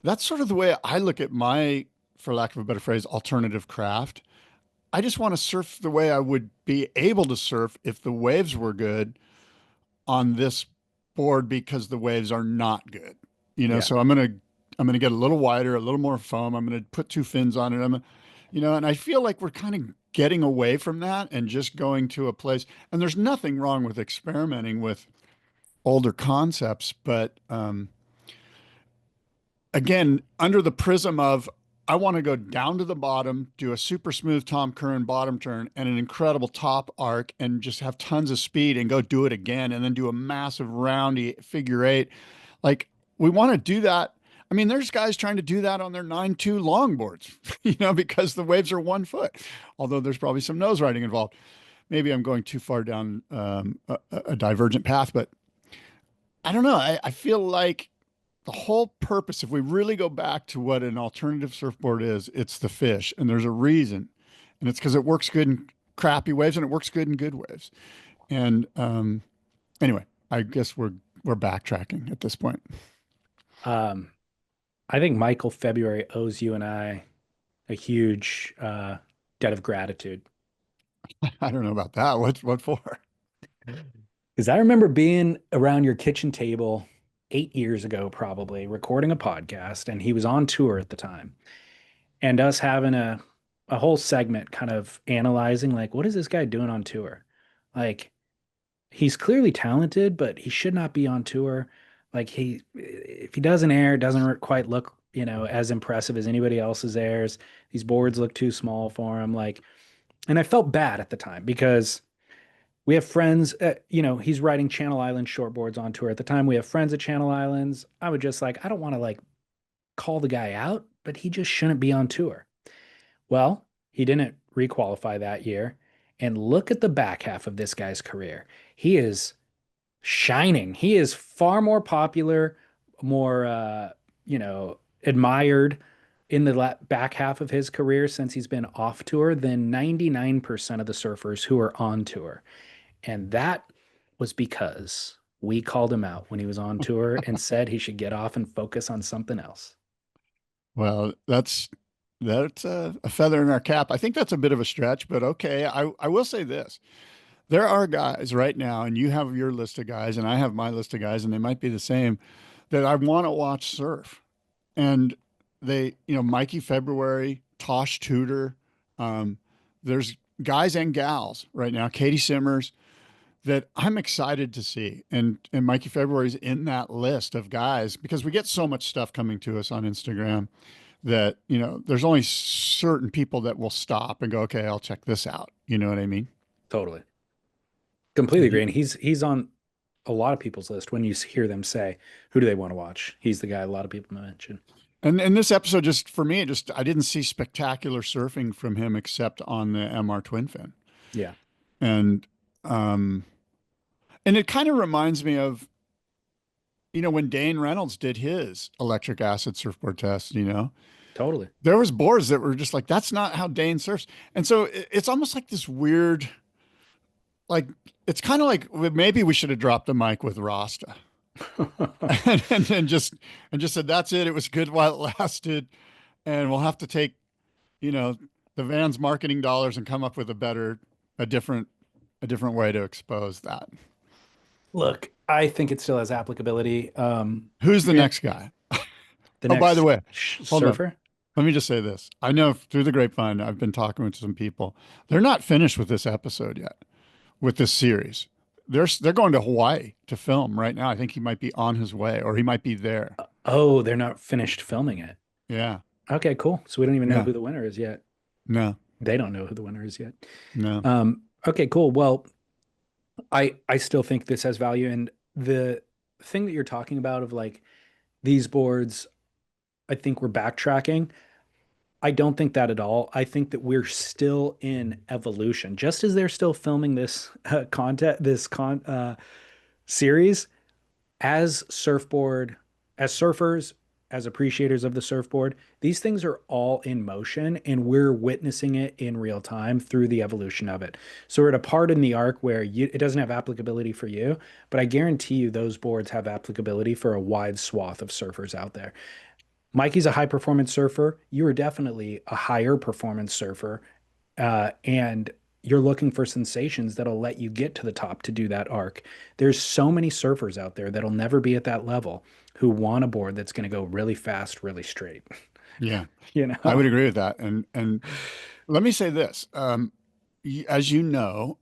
that's sort of the way I look at my, for lack of a better phrase, alternative craft. I just want to surf the way I would be able to surf if the waves were good on this board because the waves are not good. Yeah. So I'm gonna get a little wider, a little more foam. I'm gonna put two fins on it. And I feel like we're kind of getting away from that and just going to a place. And there's nothing wrong with experimenting with older concepts, but again, under the prism of I want to go down to the bottom, do a super smooth Tom Curran bottom turn and an incredible top arc and just have tons of speed and go do it again and then do a massive roundy figure eight. Like we want to do that. I mean, there's guys trying to do that on their 9.2 longboards, because the waves are 1 foot, although there's probably some nose riding involved. Maybe I'm going too far down a divergent path, but I don't know. I feel like the whole purpose, if we really go back to what an alternative surfboard is, it's the fish. And there's a reason. And it's because it works good in crappy waves and it works good in good waves. And anyway, I guess we're backtracking at this point. I think Michael February owes you and I a huge debt of gratitude. I don't know about that. What for? Because I remember being around your kitchen table 8 years ago, probably recording a podcast, and he was on tour at the time, and us having a whole segment kind of analyzing like, what is this guy doing on tour? Like, he's clearly talented, but he should not be on tour. Like, if he doesn't air, it doesn't quite look, as impressive as anybody else's airs. These boards look too small for him. Like, and I felt bad at the time because we have friends, he's riding Channel Island shortboards on tour at the time. We have friends at Channel Islands. I would just like, I don't want to like call the guy out, but he just shouldn't be on tour. Well, he didn't requalify that year. And look at the back half of this guy's career. He is shining. He is far more popular, more, admired in the back half of his career since he's been off tour than 99% of the surfers who are on tour. And that was because we called him out when he was on tour and said he should get off and focus on something else. Well, that's a feather in our cap. I think that's a bit of a stretch, but okay. I will say this. There are guys right now, and you have your list of guys, and I have my list of guys, and they might be the same, that I want to watch surf. And Mikey February, Tosh Tudor, there's guys and gals right now, Katie Simmers, that I'm excited to see. And Mikey February's in that list of guys because we get so much stuff coming to us on Instagram that, there's only certain people that will stop and go, okay, I'll check this out. You know what I mean? Totally. Completely agree. And he's on a lot of people's list when you hear them say, who do they want to watch? He's the guy a lot of people mention. And this episode, just for me, I didn't see spectacular surfing from him except on the MR twin fin. Yeah. And it kind of reminds me of, when Dane Reynolds did his electric acid surfboard test, Totally. there was boards that were just like, that's not how Dane surfs. And so it's almost like this weird, like, it's kind of like maybe we should have dropped the mic with Rasta and just said, that's it. It was good while it lasted. And we'll have to take, the Vans marketing dollars and come up with a different way to expose that. Look, I think it still has applicability. Who's the next guy? The Oh, by next the way, hold on. surfer? let me just say this. I know through the grapevine, I've been talking with some people. They're not finished with this episode yet, with this series. They're going to Hawaii to film right now. I think he might be on his way, or he might be there. Oh, they're not finished filming it. Yeah. Okay, cool. So we don't even know Yeah. who the winner is yet. No. They don't know who the winner is yet. No. Okay, cool. Well, I still think this has value. And the thing that you're talking about of like these boards, I think we're backtracking. I don't think that at all. I think that we're still in evolution. Just as they're still filming this content, series, as surfboard, as surfers, as appreciators of the surfboard, these things are all in motion and we're witnessing it in real time through the evolution of it. So we're at a part in the arc where it doesn't have applicability for you, but I guarantee you those boards have applicability for a wide swath of surfers out there. Mikey's a high performance surfer. You are definitely a higher performance surfer. And you're looking for sensations that'll let you get to the top to do that arc. There's so many surfers out there that'll never be at that level who want a board that's going to go really fast, really straight. Yeah. You I know? would agree with that. And let me say this. As you know,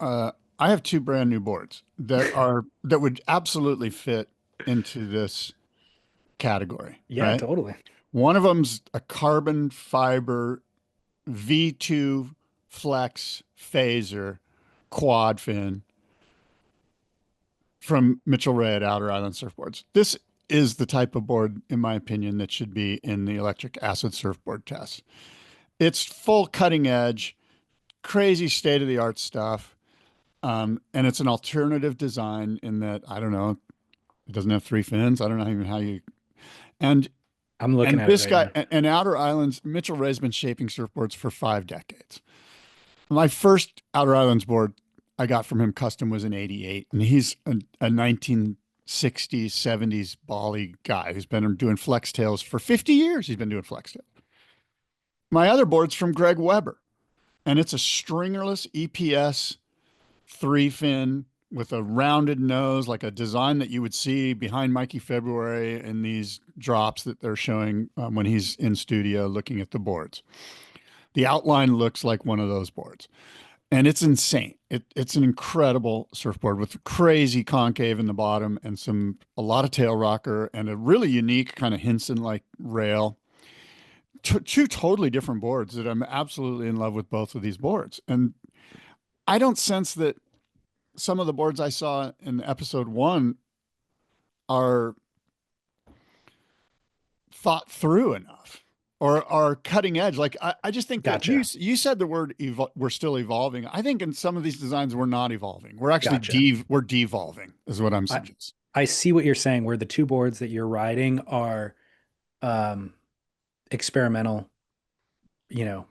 I have two brand new boards that would absolutely fit into this category, Yeah, right? totally. One of them's a carbon fiber V2 flex phaser quad fin from Mitchell Ray at Outer Island Surfboards. This is the type of board, in my opinion, that should be in the electric acid surfboard test. It's full cutting edge, crazy state of the art stuff. And it's an alternative design in that, I don't know, it doesn't have three fins. I don't know even how you, and, I'm looking and at it this right guy now. and Outer Islands, Mitchell Ray's been shaping surfboards for 5 decades. My first Outer Islands board I got from him custom was in 88. And he's a 1960s, 70s Bali guy who's been doing flex tails for 50 years. He's been doing flex tails. My other board's from Greg Weber, and it's a stringerless EPS three fin with a rounded nose, like a design that you would see behind Mikey February in these drops that they're showing when he's in studio looking at the boards. The outline looks like one of those boards, and it's insane. It's an incredible surfboard with crazy concave in the bottom and a lot of tail rocker and a really unique kind of Hinson like rail. Two totally different boards that I'm absolutely in love with both of these boards. And I don't sense that some of the boards I saw in episode one are thought through enough or are cutting edge. Like I just think that Gotcha. you said the word we're still evolving. I think in some of these designs we're not evolving. We're actually Gotcha. we're devolving is what I'm I, suggesting. I see what you're saying, where the two boards that you're riding are um, experimental,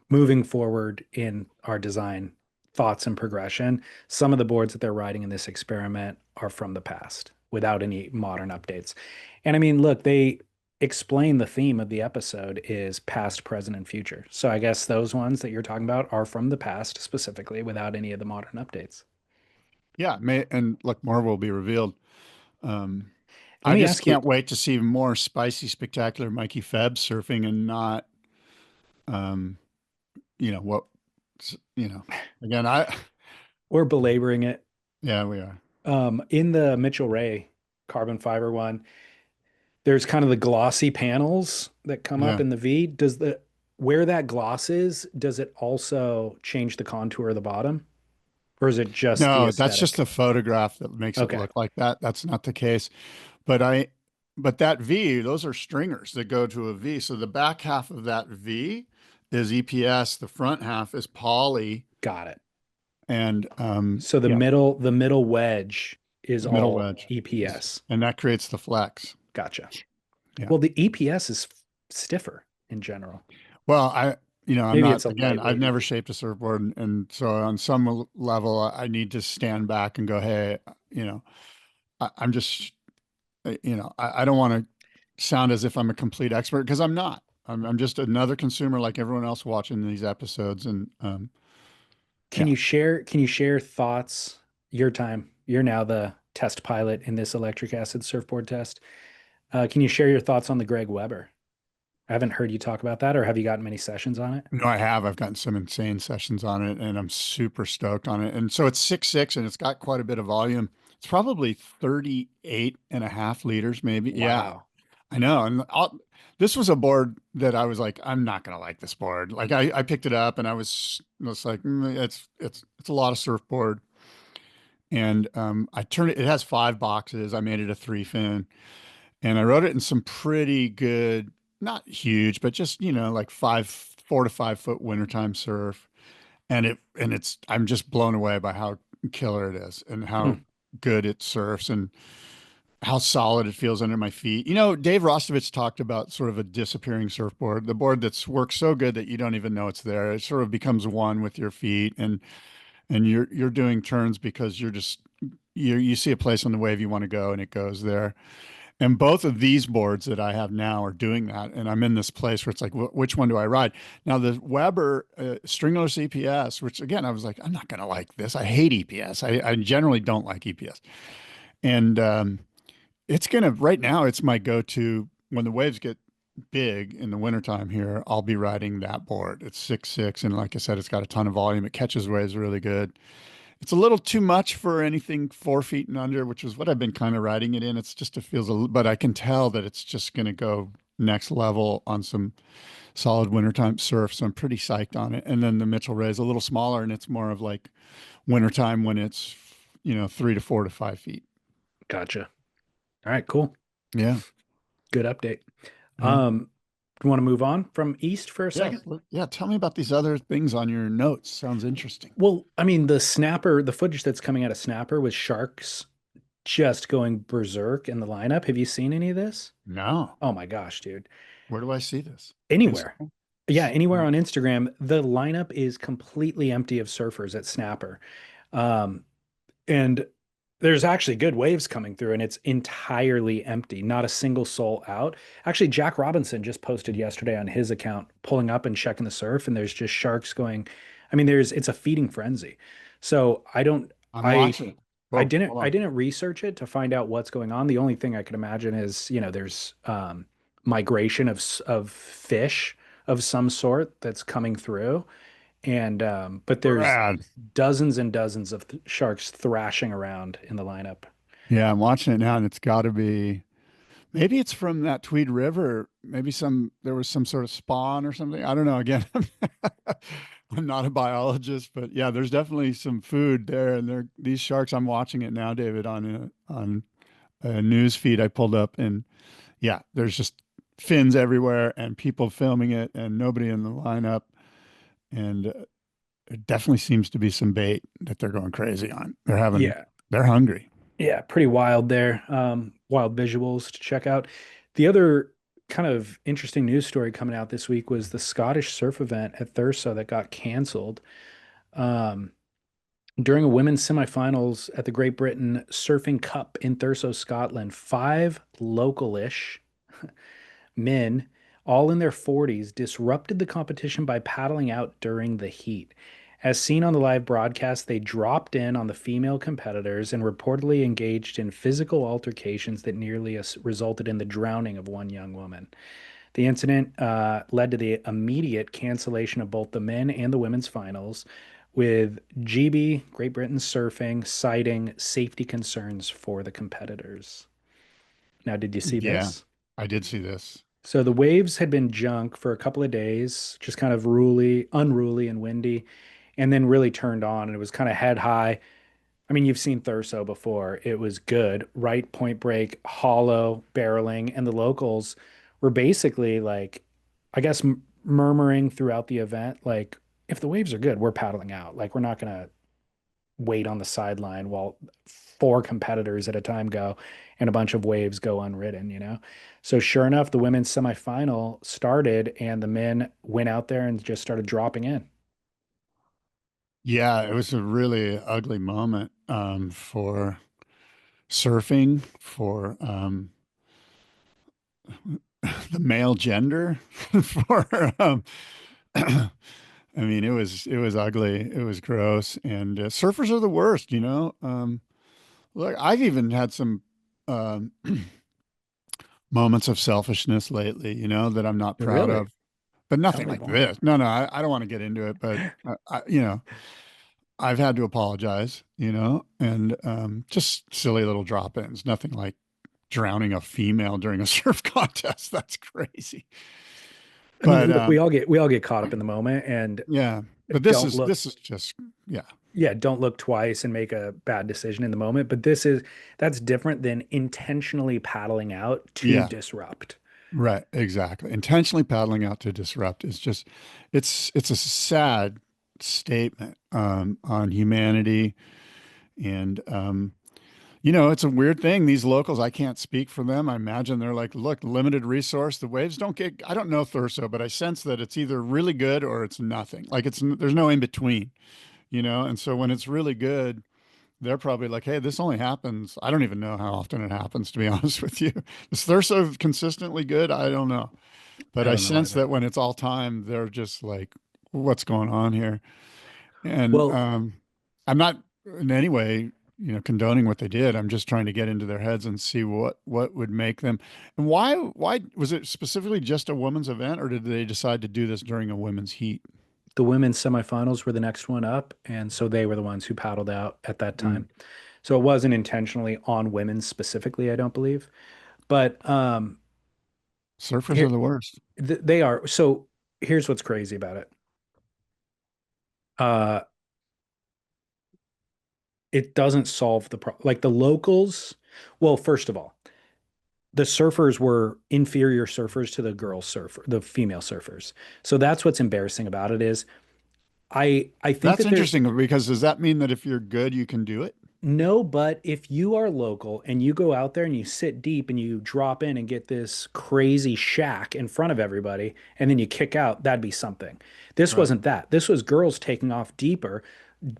moving forward in our design thoughts and progression. Some of the boards that they're riding in this experiment are from the past without any modern updates. And I mean, look, they explain the theme of the episode is past, present, and future. So I guess those ones that you're talking about are from the past specifically without any of the modern updates. Yeah, and look, more will be revealed. Um, Let I me just ask you, can't wait to see more spicy, spectacular Mikey Febs surfing and not, um, you know, what, you know, again, we're belaboring it. yeah, we are. In the Mitchell Ray carbon fiber one, there's kind of the glossy panels that come up Yeah. in the V. Does the where that gloss is, does it also change the contour of the bottom? Or is it just the No, that's just aesthetic? a photograph that makes it Okay. look like that. That's not the case. But but that V, those are stringers that go to a V. So the back half of that V is EPS, the front half is poly, Got it. and So the yeah, middle wedge is the middle all wedge EPS. and that creates the flex. Gotcha. Yeah. Well, the EPS is stiffer in general. Well, I'm Maybe not, it's a again, I've lightweight never EPS. shaped a surfboard. And so on some level, I need to stand back and go, hey, I'm just, I don't want to sound as if I'm a complete expert because I'm not. I'm just another consumer like everyone else watching these episodes. And Can yeah, you share thoughts? Your time. You're now the test pilot in this electric acid surfboard test. Can you share your thoughts on the Greg Weber? I haven't heard you talk about that, or have you gotten many sessions on it? No, I have. I've gotten some insane sessions on it, and I'm super stoked on it. And so it's 6.6, and it's got quite a bit of volume. It's probably 38.5 liters, maybe. Yeah, Wow. I know. And this was a board that I was like, I'm not gonna like this board. Like I picked it up, and I was like, it's a lot of surfboard. And I turned it. It has 5 boxes. I made it a 3 fin, and I wrote it in some pretty good, not huge, but just like 4 to 5 foot wintertime surf. I'm just blown away by how killer it is and how Hmm. good it surfs and how solid it feels under my feet. Dave Rostovich talked about sort of a disappearing surfboard, the board that's works so good that you don't even know it's there. It sort of becomes one with your feet, and you're doing turns because you see a place on the wave you want to go and it goes there. And both of these boards that I have now are doing that. And I'm in this place where it's like, which one do I ride? Now, the Weber stringless EPS, which again, I was like, I'm not going to like this. I hate EPS. I generally don't like EPS. And right now, it's my go to when the waves get big in the wintertime here. I'll be riding that board. It's 6.6. And like I said, it's got a ton of volume. It catches waves really good. It's a little too much for anything 4 feet and under, which is what I've been kind of riding it in. It's just, it feels but I can tell that it's just going to go next level on some solid wintertime surf. So I'm pretty psyched on it. And then the Mitchell Ray is a little smaller, and it's more of like wintertime when it's, 3 to 4 to 5 feet. Gotcha. All right, cool. Yeah. Good update. Yeah. Do you want to move on from East for a Yeah. second? Yeah. Tell me about these other things on your notes. Sounds interesting. Well, I mean, the footage that's coming out of Snapper with sharks just going berserk in the lineup. Have you seen any of this? No. Oh my gosh, dude. Where do I see this? Anywhere. Instagram? Yeah, anywhere on Instagram, the lineup is completely empty of surfers at Snapper. Um, and there's actually good waves coming through, and it's entirely empty, not a single soul out. Actually, Jack Robinson just posted yesterday on his account, pulling up and checking the surf, and there's just sharks going. I mean, it's a feeding frenzy. So I don't, I'm I, watching. I Whoa, didn't, hold I on. didn't research it to find out what's going on. The only thing I could imagine is, there's migration of fish of some sort that's coming through, and but there's Brad. dozens and dozens of sharks thrashing around in the lineup. Yeah, I'm watching it now, and it's got to be maybe it's from that Tweed River. Maybe there was some sort of spawn or something. I don't know. Again, I'm not a biologist, but yeah, there's definitely some food there, and these sharks. I'm watching it now, David, on a news feed I pulled up, and yeah, there's just fins everywhere, and people filming it, and nobody in the lineup, and it definitely seems to be some bait that they're going crazy on. Yeah, They're hungry. yeah, pretty wild there. Wild visuals to check out. The other kind of interesting news story coming out this week was the Scottish surf event at Thurso that got canceled. Um, during a women's semifinals at the Great Britain Surfing Cup in Thurso, Scotland, five local-ish men, all in their 40s, disrupted the competition by paddling out during the heat. As seen on the live broadcast, they dropped in on the female competitors and reportedly engaged in physical altercations that nearly resulted in the drowning of one young woman. The incident led to the immediate cancellation of both the men and the women's finals, with GB, Great Britain Surfing, citing safety concerns for the competitors. Now, did you see Yeah, this? I did see this. So the waves had been junk for a couple of days, just kind of unruly and windy, and then really turned on, and it was kind of head high. I mean, you've seen Thurso before. It was good, right? Point break, hollow, barreling, and the locals were basically like, I guess, murmuring throughout the event, like, if the waves are good, we're paddling out. Like, we're not gonna wait on the sideline while four competitors at a time go and a bunch of waves go unridden. So sure enough, the women's semifinal started and the men went out there and just started dropping in. Yeah, it was a really ugly moment for surfing, for the male gender, for I mean, it was ugly, it was gross, and surfers are the worst. Look, I've even had some um, moments of selfishness lately, that I'm not proud Really? of, but Tell nothing me like more. this. No, no, I don't want to get into it, but I've had to apologize, and just silly little drop-ins, nothing like drowning a female during a surf contest. That's crazy. I mean, But look, we all get caught up in the moment and yeah, but this don't is look, this is just yeah, yeah, don't look twice and make a bad decision in the moment. But that's different than intentionally paddling out to yeah, disrupt. right, exactly. Intentionally paddling out to disrupt is just it's a sad statement on humanity and it's a weird thing. These locals, I can't speak for them. I imagine they're like, look, limited resource. The waves don't get, I don't know Thurso, but I sense that it's either really good or it's nothing. Like there's no in between, And so when it's really good, they're probably like, hey, this only happens. I don't even know how often it happens, to be honest with you. Is Thurso consistently good? I don't know. But I I don't know sense either. that when it's all time, they're just like, what's going on here? And Well, I'm not in any way, condoning what they did. I'm just trying to get into their heads and see what would make them. And why was it specifically just a women's event, or did they decide to do this during a women's heat? the women's semifinals were the next one up, and so they were the ones who paddled out at that Mm. time. So it wasn't intentionally on women specifically, I don't believe. But Surfers are here the worst. they are. So here's what's crazy about it. Uh, it doesn't solve the problem. Like the locals, well, first of all, the surfers were inferior surfers to the the female surfers. So that's what's embarrassing about it is I think That's that there interesting because does that mean that if you're good, you can do it? no, but if you are local and you go out there and you sit deep and you drop in and get this crazy shack in front of everybody and then you kick out, that'd be something. This Right. wasn't that. This was girls taking off deeper,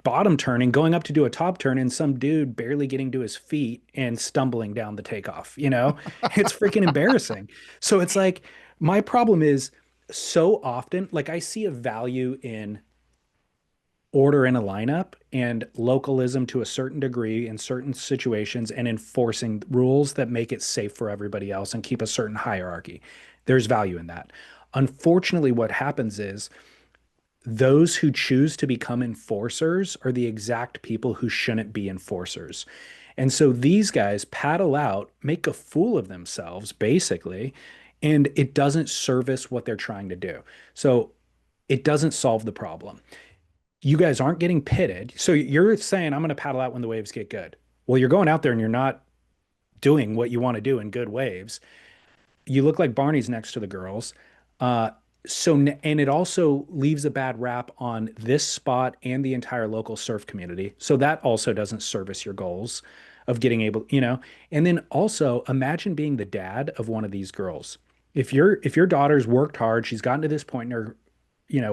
bottom turning, going up to do a top turn, and some dude barely getting to his feet and stumbling down the takeoff. It's freaking embarrassing. So it's like, my problem is so often, like, I see a value in order in a lineup and localism to a certain degree in certain situations and enforcing rules that make it safe for everybody else and keep a certain hierarchy. There's value in that. Unfortunately, what happens is those who choose to become enforcers are the exact people who shouldn't be enforcers. And so these guys paddle out, make a fool of themselves, basically, and it doesn't service what they're trying to do. So it doesn't solve the problem. You guys aren't getting pitted. So you're saying, I'm going to paddle out when the waves get good. Well, you're going out there and you're not doing what you want to do in good waves. You look like Barney's next to the girls. Uh, and it also leaves a bad rap on this spot and the entire local surf community. So that also doesn't service your goals of getting able. And then also imagine being the dad of one of these girls. If your daughter's worked hard, she's gotten to this point in her,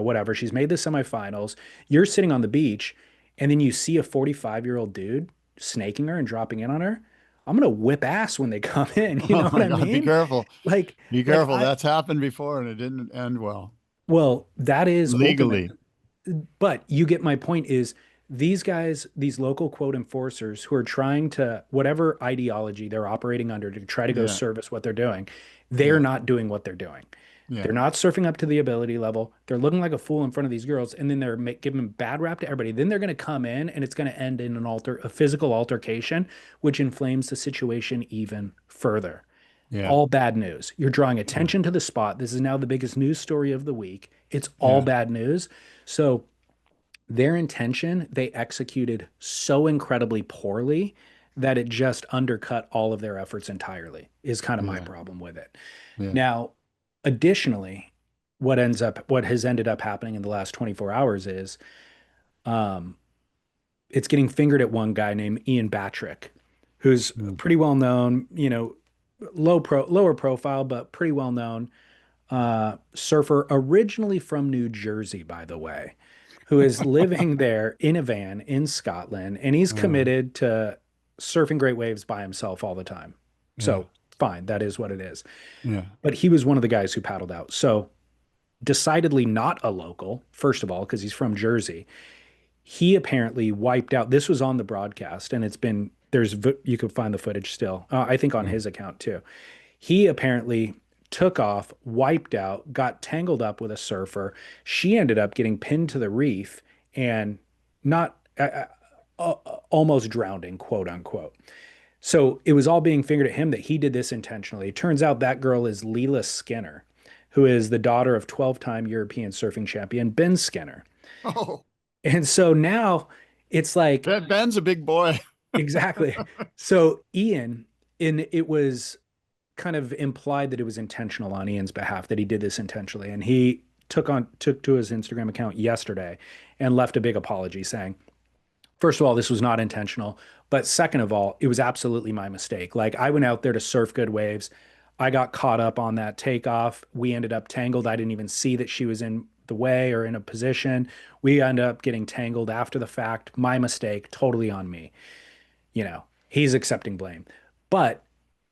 whatever, she's made the semifinals, you're sitting on the beach, and then you see a 45-year-old dude snaking her and dropping in on her. I'm gonna whip ass when they come in. You know Oh what my I God, be mean? careful. Like, Be like careful. I That's happened before and it didn't end well. well, that is ultimate. Legally. But you get my point is these guys, these local quote enforcers who are trying to, whatever ideology they're operating under to try to go Yeah. service what they're doing, they're Yeah. not doing what they're doing. Yeah. They're not surfing up to the ability level. They're looking like a fool in front of these girls, and then they're giving bad rap to everybody. Then they're going to come in, and it's going to end in a physical altercation, which inflames the situation even further. Yeah. All bad news. You're drawing Yeah. attention to the spot. This is now the biggest news story of the week. It's all Yeah. bad news. So their intention, they executed so incredibly poorly that it just undercut all of their efforts entirely, is kind of my Yeah. problem with it. Yeah. Now, additionally, what has ended up happening in the last 24 hours is um, it's getting fingered at one guy named Ian Batrick, who's Mm. pretty well known, lower profile, but pretty well known surfer, originally from New Jersey, by the way, who is living there in a van in Scotland, and he's Uh, committed to surfing great waves by himself all the time. yeah. So fine, that is what it is. Yeah. But he was one of the guys who paddled out. So decidedly not a local, first of all, because he's from Jersey. He apparently wiped out. This was on the broadcast, and you could find the footage still. I think on Yeah. his account too. He apparently took off, wiped out, got tangled up with a surfer. She ended up getting pinned to the reef and not almost drowning, quote unquote. So it was all being fingered at him that he did this intentionally. It turns out that girl is Leela Skinner, who is the daughter of 12-time European surfing champion Ben Skinner. Oh, And so now it's like, Ben's a big boy. exactly. So Ian, and it was kind of implied that it was intentional on Ian's behalf, that he did this intentionally. And he took to his Instagram account yesterday and left a big apology saying, first of all, this was not intentional. But second of all, it was absolutely my mistake. Like, I went out there to surf good waves. I got caught up on that takeoff. We ended up tangled. I didn't even see that she was in the way or in a position. We ended up getting tangled after the fact. My mistake, totally on me. He's accepting blame. But,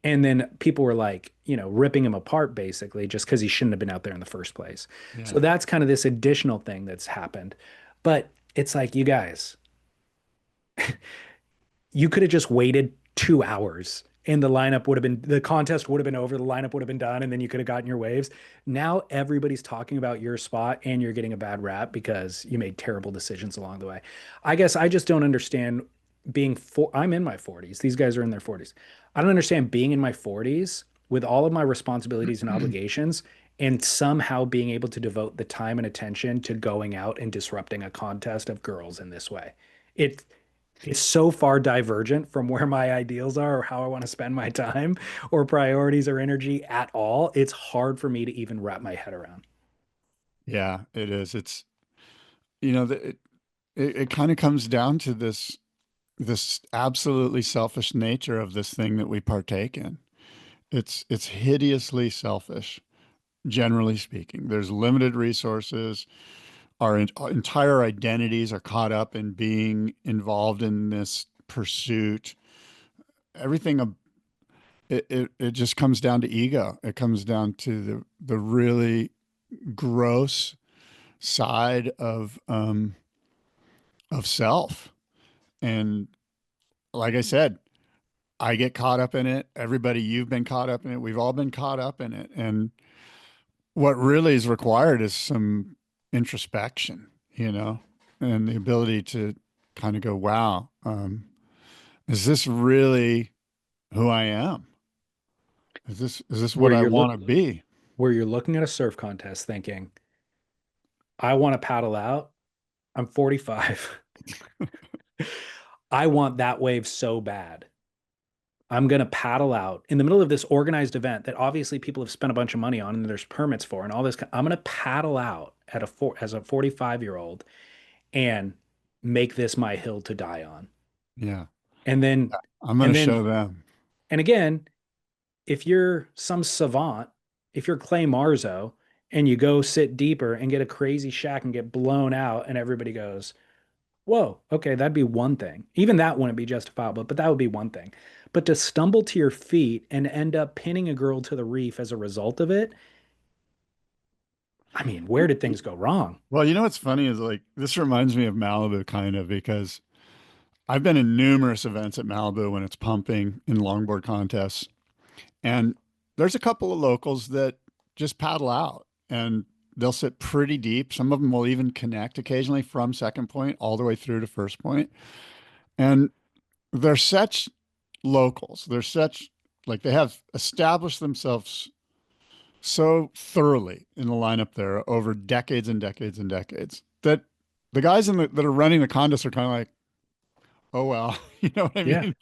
and then people were like, ripping him apart basically just because he shouldn't have been out there in the first place. So Yeah. that's kind of this additional thing that's happened. But it's like, you guys, you could have just waited 2 hours and the contest would have been over, the lineup would have been done, and then you could have gotten your waves. Now everybody's talking about your spot and you're getting a bad rap because you made terrible decisions along the way. I guess I just don't understand I'm in my 40s. These guys are in their 40s. I don't understand being in my 40s with all of my responsibilities and obligations and somehow being able to devote the time and attention to going out and disrupting a contest of girls in this way. It it's so far divergent from where my ideals are or how I want to spend my time or priorities or energy at all. It's hard for me to even wrap my head around. Yeah, it is. It's, it kind of comes down to this absolutely selfish nature of this thing that we partake in. It's hideously selfish, generally speaking. There's limited resources. Our entire identities are caught up in being involved in this pursuit. Everything, it just comes down to ego. It comes down to the really gross side of self. And like I said, I get caught up in it. Everybody, you've been caught up in it. We've all been caught up in it. And what really is required is some introspection, and the ability to kind of go, wow, is this really who I am? Is this what Where I you're want look to be? where you're looking at a surf contest thinking, I want to paddle out. I'm 45. I want that wave so bad. I'm going to paddle out in the middle of this organized event that obviously people have spent a bunch of money on and there's permits for and all this. I'm going to paddle out as a 45-year-old and make this my hill to die on. Yeah. And then, I'm going to and show then, them. and again, if you're some savant, if you're Clay Marzo and you go sit deeper and get a crazy shack and get blown out and everybody goes, whoa, okay, that'd be one thing. Even that wouldn't be justifiable, but that would be one thing. But to stumble to your feet and end up pinning a girl to the reef as a result of it, I mean, where did things go wrong? Well, what's funny is like this reminds me of Malibu kind of because I've been in numerous events at Malibu when it's pumping in longboard contests. And there's a couple of locals that just paddle out and they'll sit pretty deep. Some of them will even connect occasionally from second point all the way through to first point. And they're such locals. They're such, like, they have established themselves so thoroughly in the lineup there over decades and decades and decades that the guys that are running the contests are kind of like, oh, well, you know what I Yeah. mean?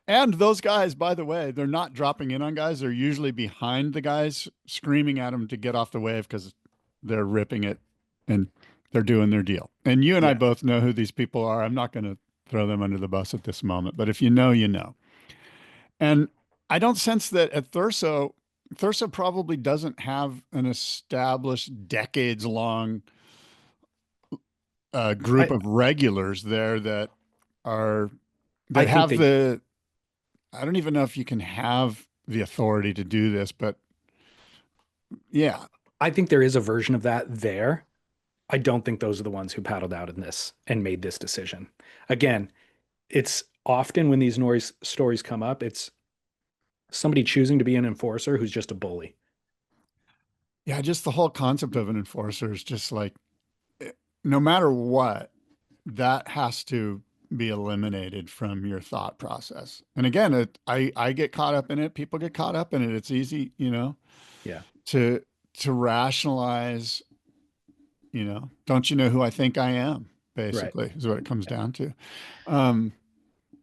And those guys, by the way, they're not dropping in on guys. They're usually behind the guys, screaming at them to get off the wave because they're ripping it and they're doing their deal. And you and I Yeah. both know who these people are. I'm not going to throw them under the bus at this moment, but if you know, you know. And I don't sense that at Thurso. Thurso probably doesn't have an established decades long group I, of regulars there that are I that think have they the I don't even know if you can have the authority to do this, but yeah, I think there is a version of that there. I don't think those are the ones who paddled out in this and made this decision. Again, it's often when these noise stories come up, it's somebody choosing to be an enforcer who's just a bully. Yeah, just the whole concept of an enforcer is just like, no matter what, that has to be eliminated from your thought process. And again, I get caught up in it. People get caught up in it. It's easy, Yeah. to rationalize, don't you know who I think I am? Right. Basically, is what it comes down to. Um,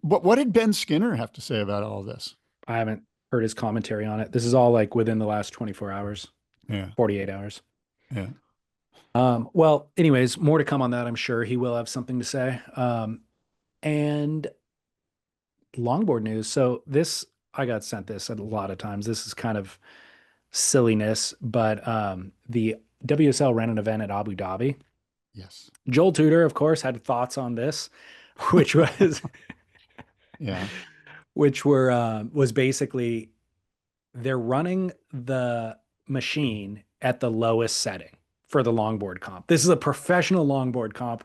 what did Ben Skinner have to say about all this? I haven't heard his commentary on it. This is all like within the last 24 hours, Yeah, 48 hours. yeah, Well, anyways, more to come on that. I'm sure he will have something to say. And longboard news. So this, I got sent this a lot of times. This is kind of silliness, but the WSL ran an event at Abu Dhabi. yes, Joel Tudor, of course, had thoughts on this, which was yeah, which were was basically they're running the machine at the lowest setting for the longboard comp. This is a professional longboard comp.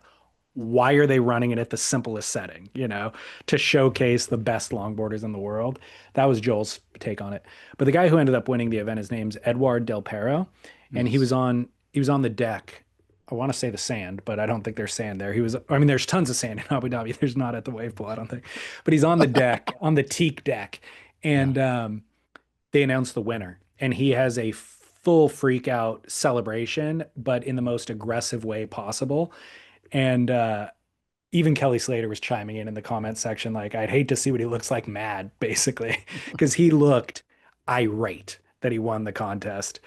Why are they running it at the simplest setting, to showcase the best longboarders in the world? That was Joel's take on it. But the guy who ended up winning the event, his name's Edward Del Perro, and he was yes, on he was on the deck. I want to say the sand, but I don't think there's sand there. I mean, there's tons of sand in Abu Dhabi. There's not at the wave pool, I don't think. But he's on the deck, on the teak deck, yeah. and they announced the winner, and he has a full freak out celebration, but in the most aggressive way possible. And even Kelly Slater was chiming in the comment section, like, I'd hate to see what he looks like mad, basically, because he looked irate that he won the contest.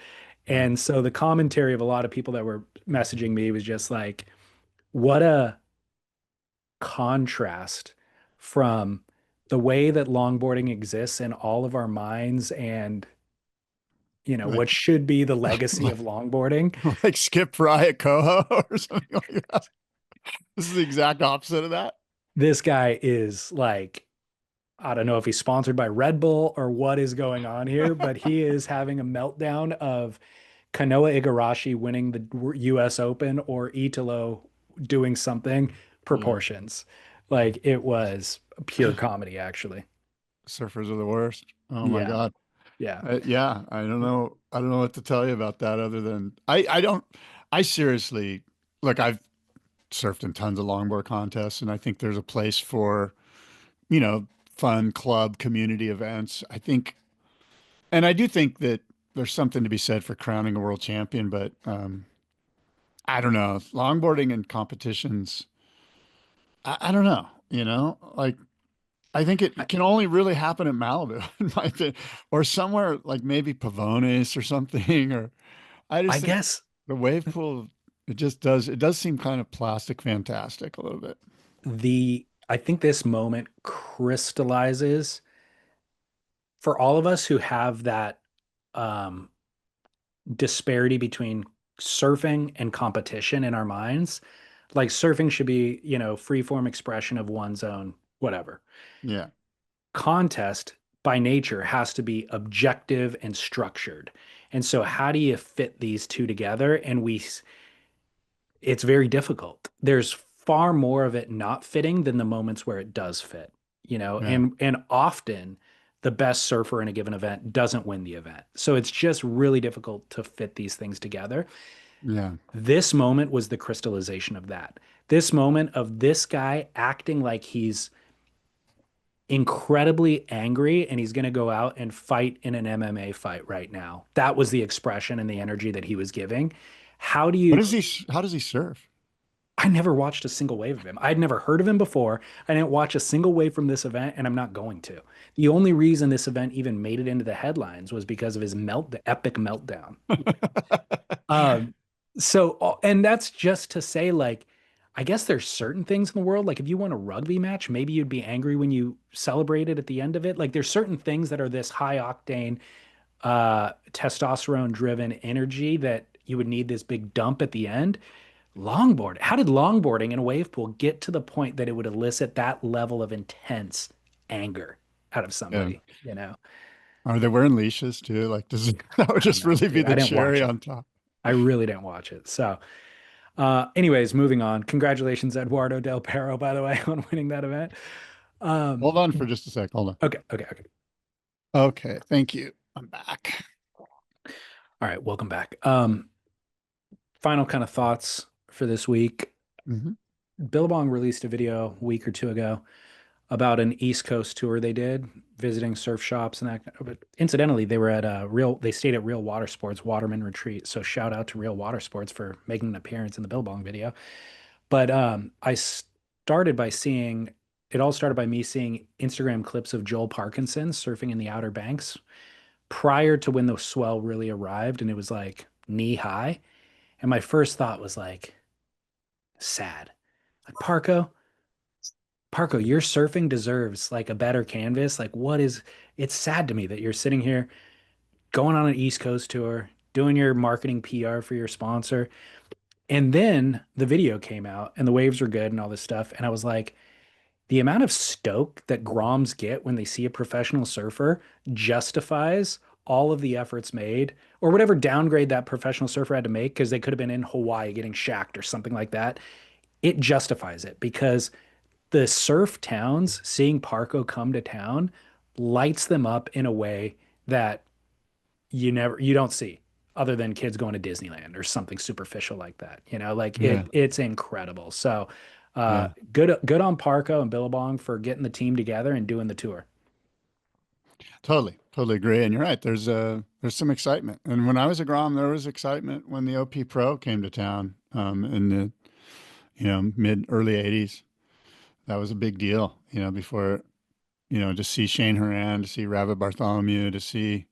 Yeah. And so the commentary of a lot of people that were messaging me was just like, what a contrast from the way that longboarding exists in all of our minds and Like, what should be the legacy like, of longboarding. like Skip Fry at Coho or something like that. This is the exact opposite of that. This guy is like, I don't know if he's sponsored by Red Bull or what is going on here, but he is having a meltdown of Kanoa Igarashi winning the US Open or Italo doing something Yeah. proportions. Like it was pure comedy, actually. Surfers are the worst. Oh my Yeah. God. Yeah. Yeah, I don't know. I don't know what to tell you about that other than I don't, I seriously, look, I've surfed in tons of longboard contests and I think there's a place for, you know, fun club community events. I think, and I do think that there's something to be said for crowning a world champion, but I don't know. Longboarding and competitions, I don't know, like I think I, it can only really happen at Malibu, in my opinion, or somewhere like maybe Pavones or something, or I I just think guess the wave pool, it does seem kind of plastic fantastic a little bit. I think this moment crystallizes for all of us who have that um disparity between surfing and competition in our minds. Like surfing should be, free form expression of one's own whatever. Yeah. Contest by nature has to be objective and structured. And so how do you fit these two together? And it's very difficult. There's far more of it not fitting than the moments where it does fit, Yeah. and often the best surfer in a given event doesn't win the event. So it's just really difficult to fit these things together. Yeah. This moment was the crystallization of that. This moment of this guy acting like he's incredibly angry and he's going to go out and fight in an MMA fight right now. That was the expression and the energy that he was giving. How do you How does he surf? I never watched a single wave of him. I'd never heard of him before. I didn't watch a single wave from this event, and I'm not going to. The only reason this event even made it into the headlines was because of the epic meltdown. Um, and that's just to say, like, I guess there's certain things in the world, like if you won a rugby match, maybe you'd be angry when you celebrated at the end of it. Like, there's certain things that are this high octane, testosterone driven energy that you would need this big dump at the end. How did longboarding in a wave pool get to the point that it would elicit that level of intense anger out of Yeah. somebody, Are they wearing leaches too? Like, that would I don't just know, really be dude. I the didn't watch cherry it. on top. I really didn't watch it. So, anyways, moving on. Congratulations, Eduardo Del Perro, by the way, on winning that event. Um, Hold on for just a sec. Hold on. okay, okay, okay. Okay, thank you. I'm back. All right, welcome back. Final kind of thoughts for this week. Hmm. Billabong released a video a week or two ago about an East Coast tour they did, visiting surf shops and that. But incidentally, they were at they stayed at Real Water Sports Waterman Retreat. So shout out to Real Water Sports for making an appearance in the Billabong video. But I started by seeing it all started by me seeing Instagram clips of Joel Parkinson surfing in the Outer Banks prior to when the swell really arrived, and it was like knee high. And my first thought was like, sad. Like Parko, your surfing deserves like a better canvas. Like, it's sad to me that you're sitting here going on an East Coast tour, doing your marketing PR for your sponsor. And then the video came out and the waves were good and all this stuff. And I was like, the amount of stoke that Groms get when they see a professional surfer justifies all of the efforts made or whatever downgrade that professional surfer had to make because they could have been in Hawaii getting shacked or something like that. It justifies it because the surf towns seeing Parko come to town lights them up in a way that you don't see other than kids going to Disneyland or something superficial like that. Like Yeah, it's incredible. So yeah, good on Parko and Billabong for getting the team together and doing the tour. totally agree. And you're right. There's some excitement. And when I was a Grom, there was excitement when the OP Pro came to town in the mid early '80s. That was a big deal. Before to see Shane Horan, to see Rabbit Bartholomew, to see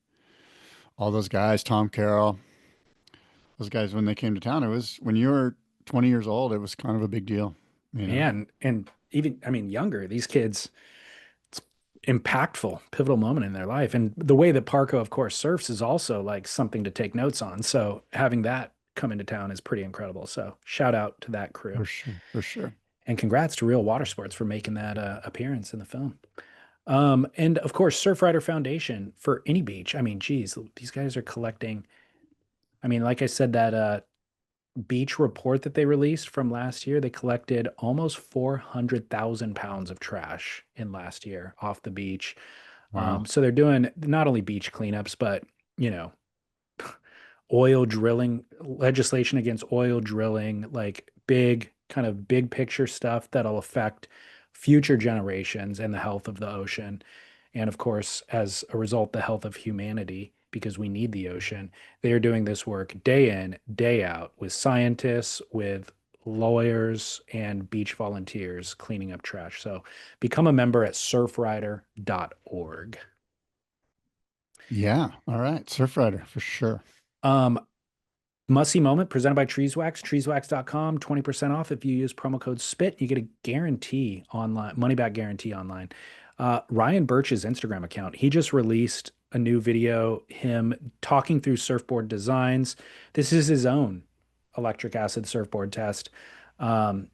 all those guys, Tom Carroll, those guys when they came to town. It was when you were 20 years old. It was kind of a big deal. You know, Man, and even I mean younger, these kids, it's impactful, pivotal moment in their life. And the way that Parko, of course, surfs is also like something to take notes on. So having that come into town is pretty incredible. So shout out to that crew. for sure, for sure. And congrats to Real Water Sports for making that appearance in the film. And of course, Surfrider Foundation for any beach. I mean, geez, these guys are collecting. I mean, like I said, that beach report that they released from last year, they collected almost 400,000 pounds of trash in last year off the beach. Wow. So they're doing not only beach cleanups, but, you know, oil drilling legislation against oil drilling, like big picture stuff that'll affect future generations and the health of the ocean. And of course, as a result, the health of humanity, because we need the ocean. They are doing this work day in, day out with scientists, with lawyers, and beach volunteers cleaning up trash. So become a member at surfrider.org. Yeah. All right. Surfrider for sure. Um, Musty Moment presented by Treeswax, treeswax.com, 20% off if you use promo code SPIT. You get a guarantee online, money back guarantee online. Ryan Burch's Instagram account, he just released a new video, him talking through surfboard designs. This is his own electric acid surfboard test. Um,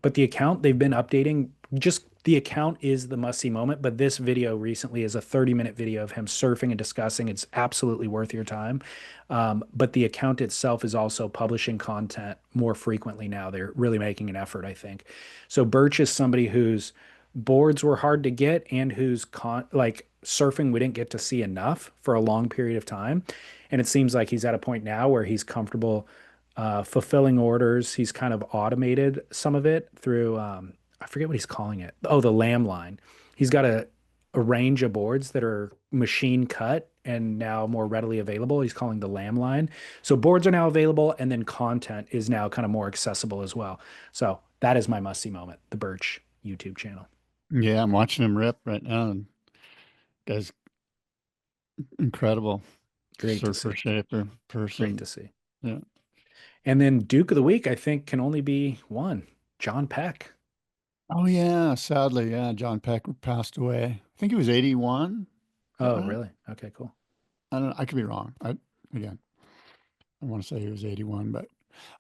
but the account they've been updating, just the account is the must see moment. But this video recently is a 30-minute video of him surfing and discussing. It's absolutely worth your time. But the account itself is also publishing content more frequently now. They're really making an effort, I think. So Burch is somebody whose boards were hard to get and whose like surfing we didn't get to see enough for a long period of time. And it seems like he's at a point now where he's comfortable fulfilling orders. He's kind of automated some of it through, I forget what he's calling it. Oh, the lamb line. He's got a range of boards that are machine cut and now more readily available. He's calling the lamb line. So boards are now available, and then content is now kind of more accessible as well. So that is my must see moment, the Burch YouTube channel. Yeah. I'm watching him rip right now. And guy's incredible Great to surfer see. shaper Great person. to see. Yeah. And then Duke of the Week, I think, can only be one, John Peck. Oh yeah. Sadly, yeah. John Peck passed away. I think he was 81. Is that Oh, right? really? Okay, cool. I don't know. I could be wrong. Again, I want to say he was 81, but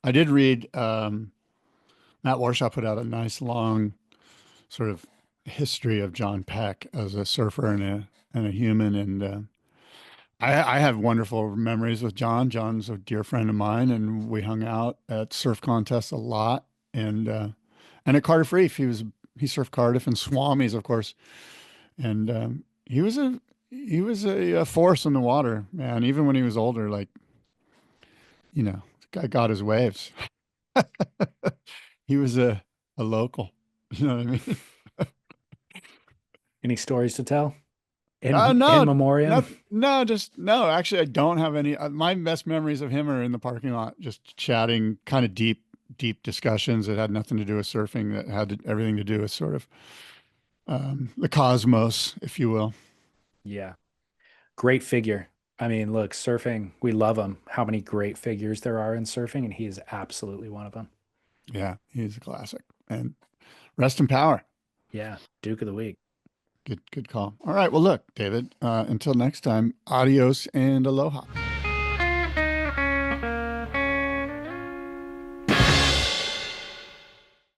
I did read, Matt Warshaw put out a nice long sort of history of John Peck as a surfer and a human. And I have wonderful memories with John. John's a dear friend of mine, and we hung out at surf contests a lot. And at Cardiff Reef, he surfed Cardiff and Swamis, of course. And he was he was a force in the water, man. Even when he was older, like, the guy got his waves. He was a local. You know what I mean? Any stories to tell in No, memoriam? no, just no. Actually, I don't have any. My best memories of him are in the parking lot, just chatting, kind of deep discussions that had nothing to do with surfing, that had everything to do with sort of the cosmos, if you will. Yeah. Great figure. I mean, look, surfing, we love him. How many great figures there are in surfing, and he is absolutely one of them. Yeah, he's a classic. And rest in power. Yeah. Duke of the week. Good call. All right. Well, look, David, until next time, adios and aloha.